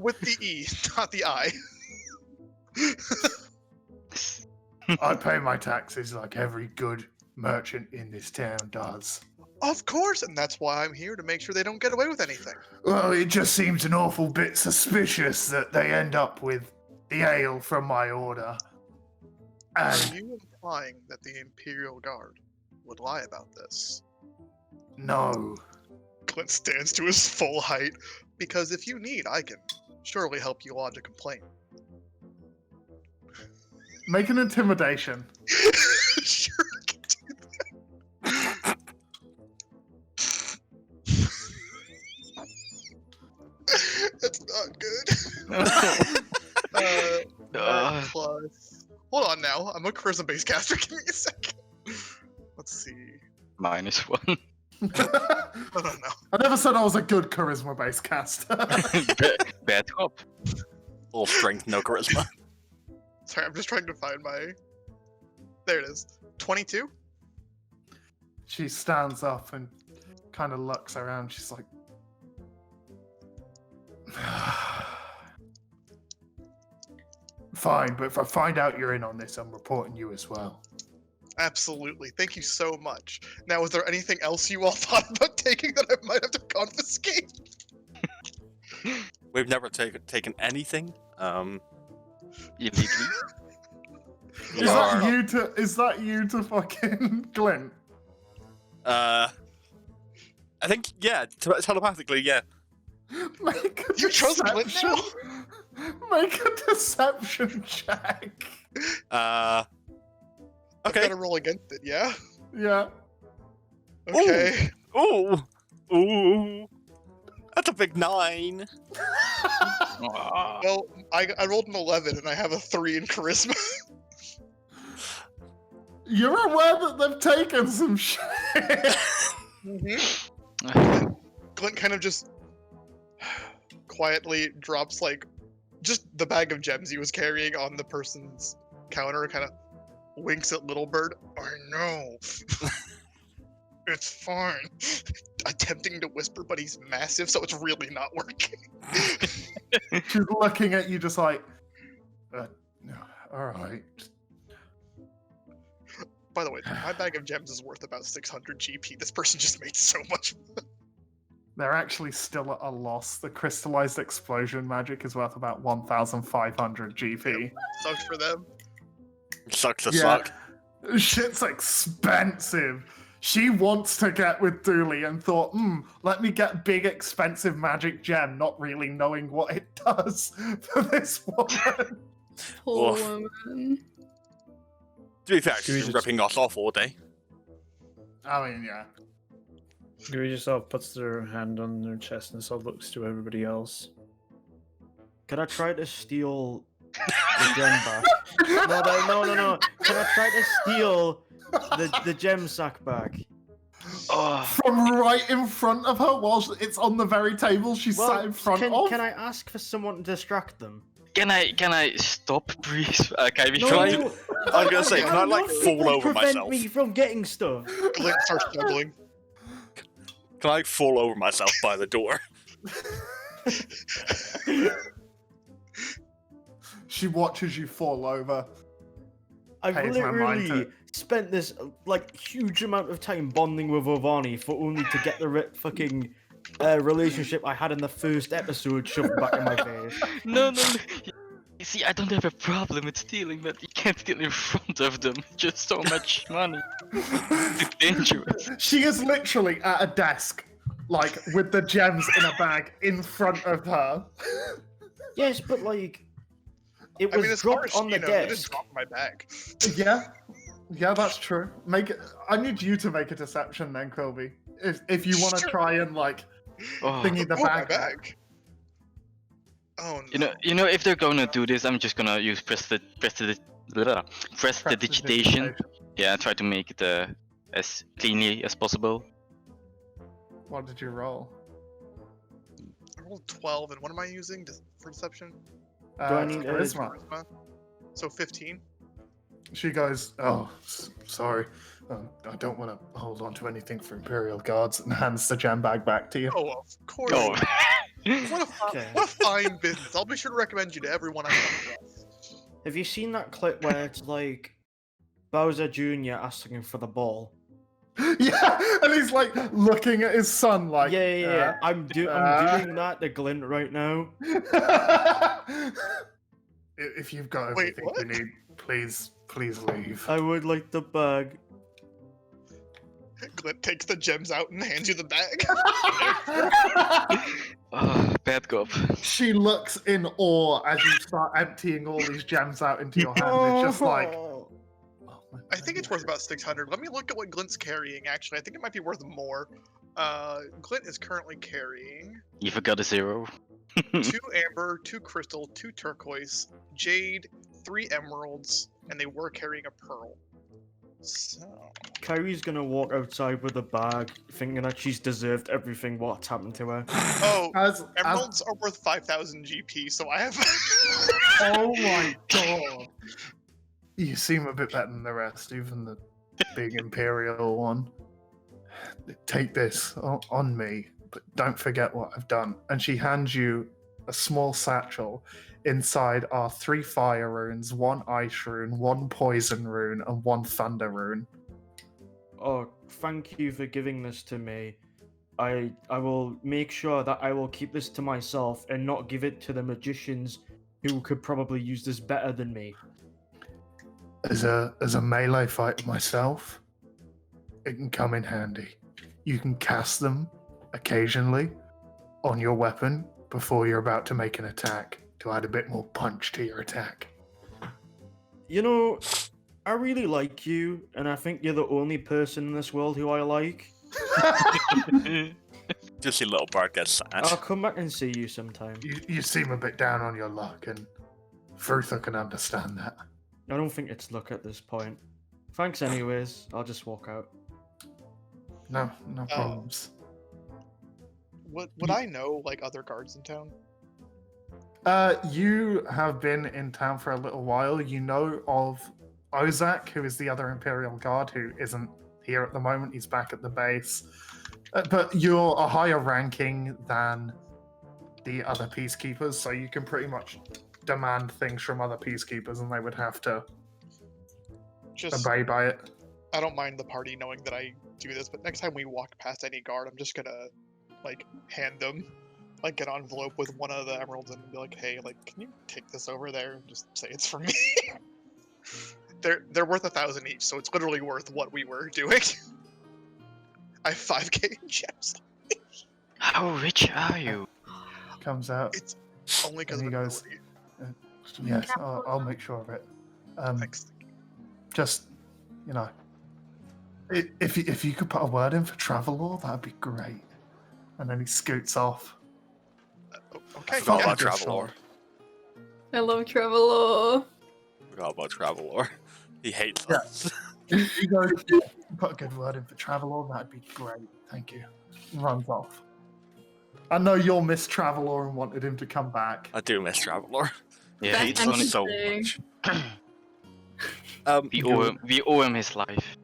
With the E, not the I. I pay my taxes like every good merchant in this town does. Of course, and that's why I'm here to make sure they don't get away with anything. Well, it just seems an awful bit suspicious that they end up with the ale from my order. Are And you implying that the Imperial Guard would lie about this? no. Clint stands to his full height, because if you need, I can surely help you lodge a complaint. Make an intimidation. Sure, I can do that. That's not good. Plus, hold on now. I'm a charisma-based caster. Give me a second. Let's see. -1. I don't know. I never said I was a good charisma-based caster. Bad cop. All strength, no charisma. Sorry, I'm just trying to find my. There it is. 22. She stands up and kind of looks around. She's like, fine, but if I find out you're in on this, I'm reporting you as well. Absolutely. Thank you so much. Now, is there anything else you all thought about taking that I might have to confiscate? We've never taken anything. Illegally. Is that you to fucking Glint? I think, yeah, telepathically, yeah. Make a You trust Glint deception. Make a deception check. I've Okay. got to roll against it, yeah? Yeah. Okay. Ooh. That's a big 9. Well, I rolled an 11 and I have a 3 in charisma. You're aware that they've taken some shit. Mm-hmm. Glint kind of just quietly drops, like, just the bag of gems he was carrying on the person's counter, kind of winks at Little Bird. I know. It's fine. Attempting to whisper, but he's massive, so it's really not working. She's looking at you just like, all right. By the way, my bag of gems is worth about 600 GP. This person just made so much. They're actually still at a loss. The crystallized explosion magic is worth about 1,500 GP. Sucks for them. Sucks to suck. Shit's expensive. She wants to get with Dooley and thought, let me get big expensive magic gem, not really knowing what it does for this woman. Poor Oof. woman. To be fair, Should she's we been just- ripping us off all day. I mean, yeah. Guri just sort of puts their hand on their chest and sort of looks to everybody else. Can I try to steal the gem back? No. Can I try to steal the gem sack back? Oh, From right in front of her while it's on the very table she sat in front of. Can I ask for someone to distract them? can I stop, please? Can we No, try? I was gonna say, can I, like, fall over prevent myself? me from getting stuff. Glint starts struggling. Can I fall over myself by the door? She watches you fall over. I've Pays my mind literally to- spent this like huge amount of time bonding with Ovani for only to get the fucking relationship I had in the first episode shoved back in my face. No. You see, I don't have a problem with stealing, but you can't steal in front of them. Just so much money. It's dangerous. She is literally at a desk, like with the gems in a bag in front of her. Yes, but like, it I was mean, as dropped far as on you the know, it is desk. dropped in my bag. Yeah, that's true. Make it. I need you to make a deception then, Quilby. If you want to Sure. try and like Oh. thingy the Oh, my bag. bag. Oh no. You know, if they're gonna do this, I'm just gonna use prestidigitation. Yeah, try to make it as cleanly as possible. What did you roll? I rolled 12, and what am I using for deception? Do I need charisma? Charisma. So 15. She goes, "Oh, sorry. I don't want to hold on to anything for Imperial Guards," and hands the gem bag back to you. Oh, of course. Oh. Okay. What a fine business. I'll be sure to recommend you to everyone I come across. Have you seen that clip where it's like Bowser Jr. asking for the ball? Yeah, and he's like looking at his son, like, Yeah. I'm doing that to Glint right now. If you've got Wait, everything what? you need, please leave. I would like the bag. Glint takes the gems out and hands you the bag. Oh, bad cop. She looks in awe as you start emptying all these gems out into your hand. It's just like, Oh. oh my I think it's God. worth about 600. Let me look at what Glint's carrying, actually. I think it might be worth more. Glint is currently carrying You forgot a 0. 2 amber, 2 crystal, 2 turquoise, jade, 3 emeralds, and they were carrying a pearl. So, Kyrie's gonna walk outside with a bag, thinking that she's deserved everything what's happened to her. oh, As emeralds are worth 5,000 GP, so I have. oh my God, you seem a bit better than the rest, even the big Imperial one. Take this on me, but don't forget what I've done. And she hands you a small satchel. Inside are 3 fire runes, 1 ice rune, 1 poison rune, and 1 thunder rune. Oh, thank you for giving this to me. I will make sure that I will keep this to myself and not give it to the magicians who could probably use this better than me. As a melee fighter myself, it can come in handy. You can cast them occasionally on your weapon before you're about to make an attack to add a bit more punch to your attack. You know, I really like you, and I think you're the only person in this world who I like. Just your little bird gets sad. I'll come back and see you sometime. You seem a bit down on your luck, and Frutha can understand that. I don't think it's luck at this point. Thanks anyways, I'll just walk out. No problems. Would I know, like, other guards in town? You have been in town for a little while. You know of Ozak, who is the other Imperial Guard, who isn't here at the moment. He's back at the base. But you're a higher ranking than the other peacekeepers, so you can pretty much demand things from other peacekeepers, and they would have to Just, obey by it. I don't mind the party knowing that I do this, but next time we walk past any guard, I'm just gonna, like, hand them, like, an envelope with one of the emeralds and be like, hey, like, can you take this over there and just say it's for me? They're worth 1,000 each, so it's literally worth what we were doing. I have 5k in gems. How rich are you? Comes out. It's only because And of he goes, ability. Yes, I'll make sure of it. Thanks. Just, you know, if you could put a word in for Travelor, that'd be great. And then he scoots off. Okay, Forgot yeah. about Travelor. I love Travelor. Forgot about Travelor. He hates Yeah. us. He goes, if you put a good word in for Travelor, that'd be great. Thank you. And runs off. I know you'll miss Travelor and wanted him to come back. I do miss Travelor. He Yeah, hates That's us so interesting. much. we owe him his life.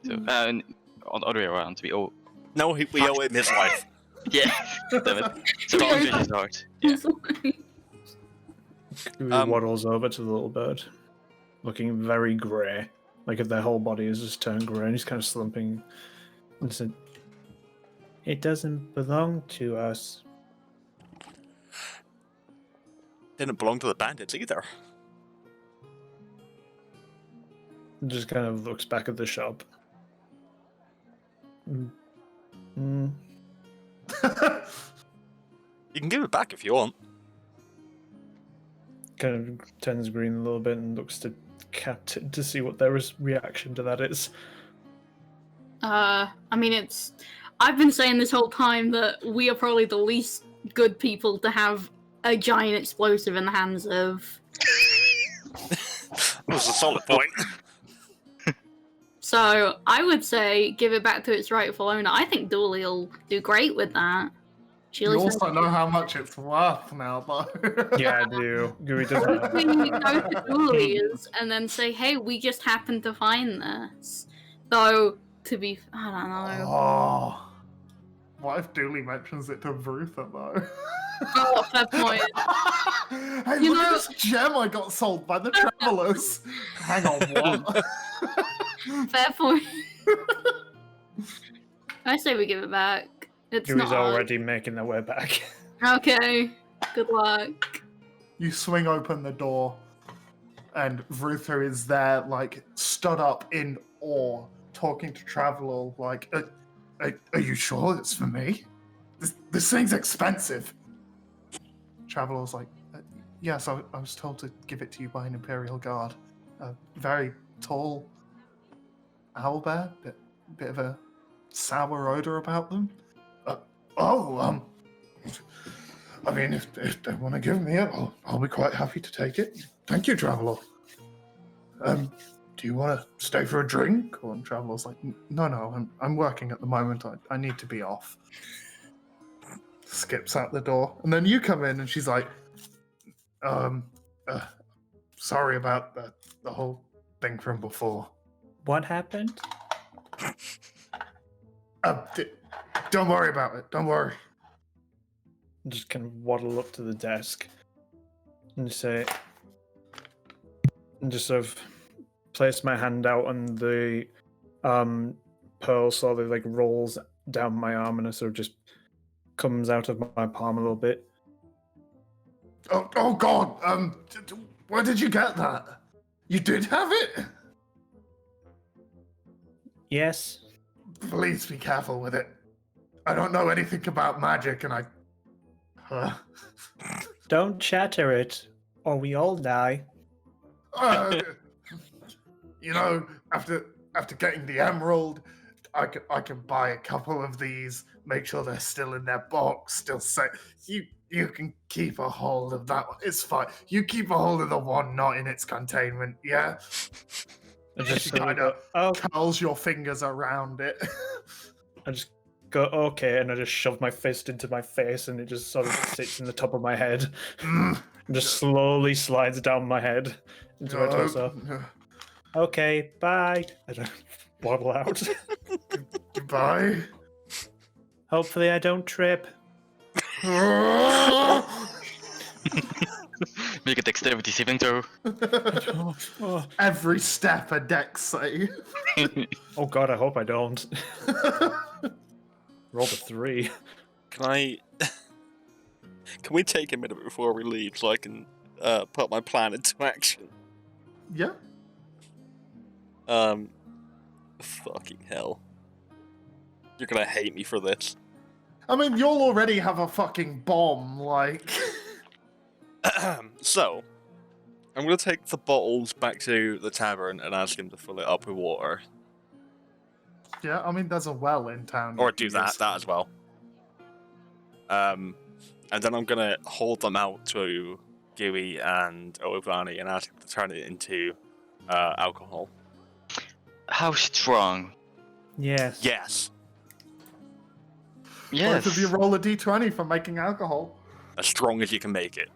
So, on the other way around, we owe. No, we owe him his life. Yeah, damn it. Starfish is hard. Yeah. He Um, waddles over to the little bird, looking very grey, like if their whole body has just turned grey, and he's kind of slumping. And said, "It doesn't belong to us." didn't belong to the bandits either. Just kind of looks back at the shop. You can give it back if you want. Kind of turns green a little bit and looks to Captain to see what their reaction to that is. I mean, I've been saying this whole time that we are probably the least good people to have a giant explosive in the hands of. That was a solid point. So I would say give it back to its rightful owner. I think Dooley will do great with that. You also know how much it's worth now, though. Yeah, I do. Gooey doesn't have We go to Dooley's and then say, hey, we just happened to find this. Though, I don't know. Oh. What if Dooley mentions it to Ruther, though? Oh, fair point. Hey, look at this gem I got sold by the Travelers. Hang on, what? Fair point. I say we give it back. It's Gooey's not hard. already making their way back. Okay, good luck. You swing open the door, and Ruther is there, like, stood up in awe, talking to Traveler, like, are you sure it's for me? This thing's expensive. Traveler's like, yes, I was told to give it to you by an Imperial Guard. A very tall owlbear, bit of a sour odor about them. I mean, if they want to give me it, I'll be quite happy to take it. Thank you, Traveler. Do you want to stay for a drink? Or Traveler's like, no, I'm working at the moment. I need to be off. Skips out the door, and then you come in, and she's like, sorry about the whole thing from before. What happened? Don't worry about it. Don't worry. Just kind of waddle up to the desk and say, and just sort of place my hand out on the pearl so that like rolls down my arm and it sort of just comes out of my palm a little bit. Oh God! Where did you get that? You did have it? Yes. Please be careful with it. I don't know anything about magic, and Don't shatter it, or we all die. You know, after getting the emerald, I can buy a couple of these. Make sure they're still in their box, still safe. You can keep a hold of that one. It's fine. You keep a hold of the one not in its containment, yeah? I just She sort kind of of go, curls your fingers around it. I just go, okay, and I just shove my fist into my face and it just sort of sits in the top of my head. And just slowly slides down my head into my torso. Okay, bye. I don't waddle out. Goodbye. Hopefully I don't trip. Make a dexterity saving throw. Every step a dex save. Oh god, I hope I don't. Rolled a 3. Can we take a minute before we leave so I can put my plan into action? Yeah. Fucking hell. You're gonna hate me for this. I mean, you'll already have a fucking bomb, like... So, I'm gonna take the bottles back to the tavern and ask him to fill it up with water. Yeah, I mean, there's a well in town. Or you do can use. that as well. And then I'm gonna hold them out to Gooey and Ovani and ask him to turn it into alcohol. How strong? Yes. Yes. Yes. Both of you roll a d20 for making alcohol. As strong as you can make it.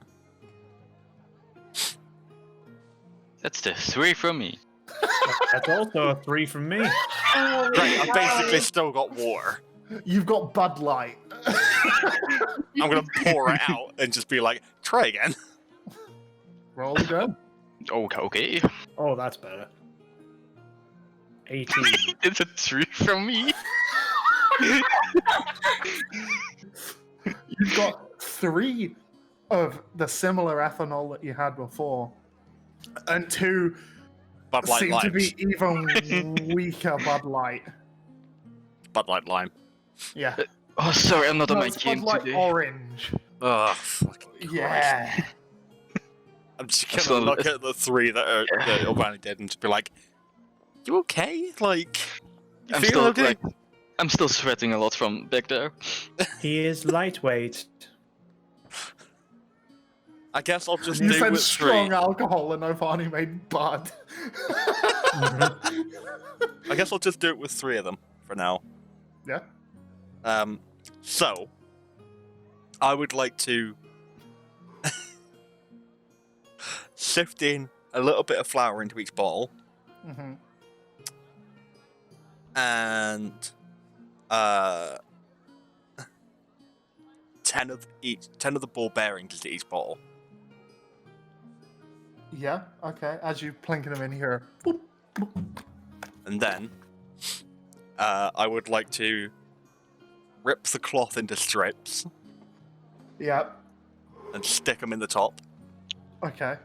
That's the 3 from me. That's also a 3 from me. Right, I've basically still got water. You've got Bud Light. I'm gonna pour it out and just be like, try again. Roll again. Okay. Oh, that's better. 18. It's a 3 from me. You've got 3 of the similar ethanol that you had before, and 2 Bud Light seem to Limes. be even weaker Bud Light. Bud Light Lime. Yeah. Oh, sorry, I'm not on No, my it's game Bud Light today. Orange. Oh, fucking Christ. Yeah. I'm just That's gonna not- look at the 3 that Albani did and just be like, you okay? Like, you I'm feeling still okay? like, I'm still sweating a lot from back there. He is lightweight. I guess I'll just You do said with 3. strong alcohol and Ovani made Bud. I guess I'll just do it with 3 of them for now. Yeah. So, I would like to sift in a little bit of flour into each bottle, Mm-hmm. and 10 of the ball bearings into each bottle. Yeah, okay. As you plinking them in here. And then, I would like to rip the cloth into strips Yeah. and stick them in the top, Okay.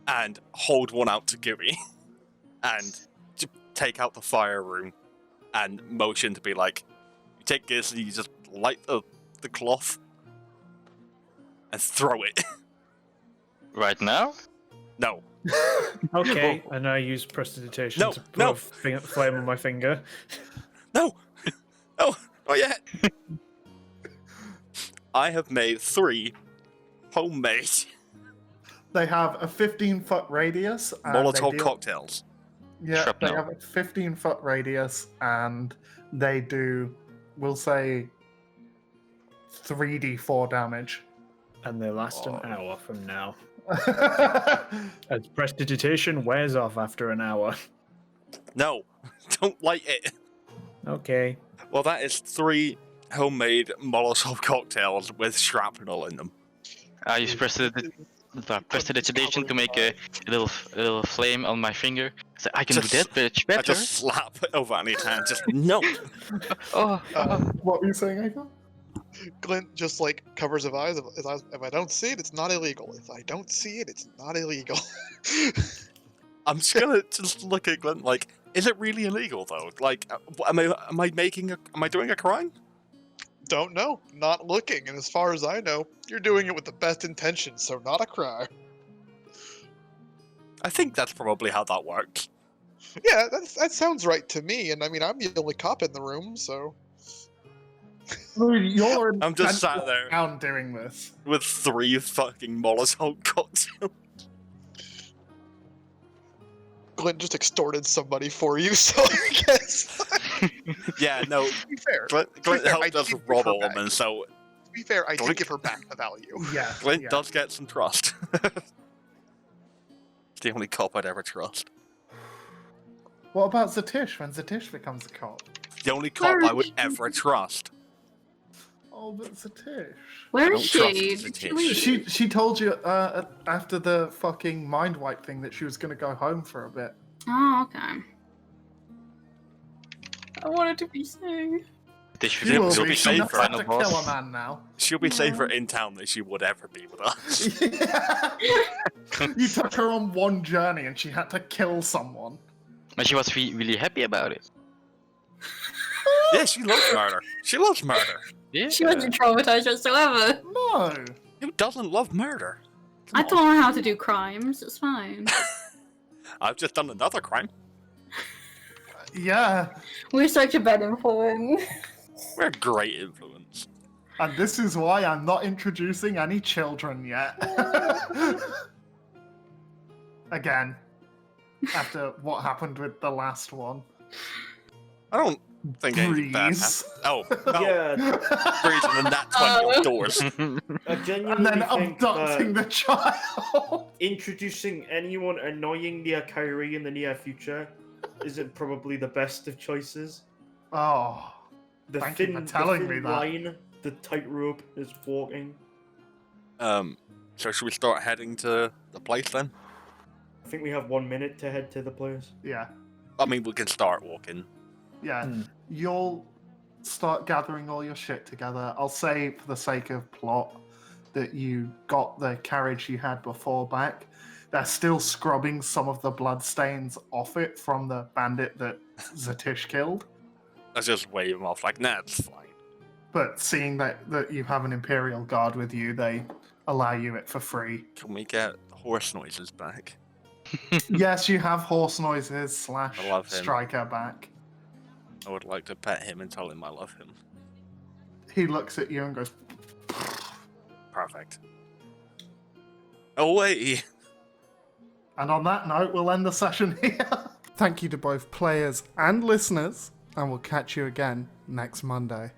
and hold one out to Gooey, and take out the fire room, and motion to be like, you take this and you just light the cloth, and throw it. Right now? No. Okay, and I use prestidigitation No, to put no. a flame on my finger. No! No! Not yet! I have made 3 homemade They have a 15-foot radius. And they Molotov deal- cocktails. Yeah, Shrapnel. they have a 15-foot radius, and they do, we'll say, 3d4 damage. And they last an Oh. hour from now. As prestidigitation wears off after an hour. No! Don't light it! Okay. Well, that is 3 homemade Molotov cocktails with shrapnel in them. I use prestidigitation to make a little flame on my finger. So I can Just- do that bitch I better. just slap Ovani's hand, just no! Oh, What were you saying, Aiko? Glint just like covers his eyes. If I don't see it, it's not illegal. If I don't see it, it's not illegal. I'm just gonna just look at Glenn like, is it really illegal though? Like, am I doing a crime? Don't know. Not looking. And as far as I know, you're doing it with the best intentions, so not a crime. I think that's probably how that works. Yeah, that sounds right to me. And I mean, I'm the only cop in the room, so. You're I'm just sat there down doing this. with 3 fucking Molotov cocktails. Glint just extorted somebody for you, so I guess. Yeah, no, To be fair, Glint fair, I helped us did give rob a her back. woman, so to be fair, I did Glint- give her back the value. Yeah. Glint yeah. does get some trust. It's the only cop I'd ever trust. What about Zatish when Zatish becomes a cop? The only cop I would Sorry. ever trust. Oh, but Zatish. Where don't is trust she? the Did she Tish. leave? She told you after the fucking mind wipe thing that she was gonna go home for a bit. Oh, okay. I wanted to be safe. this should You will she'll be be she knows safer. how final to kill a boss. man now. She'll be safer in town than she would ever be with us. You took her on one journey and she had to kill someone. But she was really happy about it. Yeah, she loves murder. She loves murder. Yeah. She wasn't traumatized whatsoever. No. Who doesn't love murder? I Come on. taught her how to do crimes. It's fine. I've just done another crime. Yeah. We're such a bad influence. We're a great influence. And this is why I'm not introducing any children yet. Again. After what happened with the last one. I don't think anything bad Breeze. happened. Oh, no. Yeah, Breeze and then that 20 outdoors. I And genuinely then think abducting that the child. introducing anyone annoying near Kyrie in the near future isn't probably the best of choices. Oh. The Thank you thin, for telling the me thin that. line, the tightrope is walking. So should we start heading to the place then? I think we have 1 minute to head to the place. Yeah. I mean, we can start walking. Yeah. Hmm. You'll start gathering all your shit together. I'll say, for the sake of plot, that you got the carriage you had before back. They're still scrubbing some of the blood stains off it from the bandit that Zatish killed. I just wave him off like, nah, it's fine. But seeing that you have an Imperial Guard with you, they allow you it for free. Can we get horse noises back? Yes, you have horse noises / I love him. striker back. I would like to pet him and tell him I love him. He looks at you and goes, Perfect. Away! and on that note, we'll end the session here. Thank you to both players and listeners, and we'll catch you again next Monday.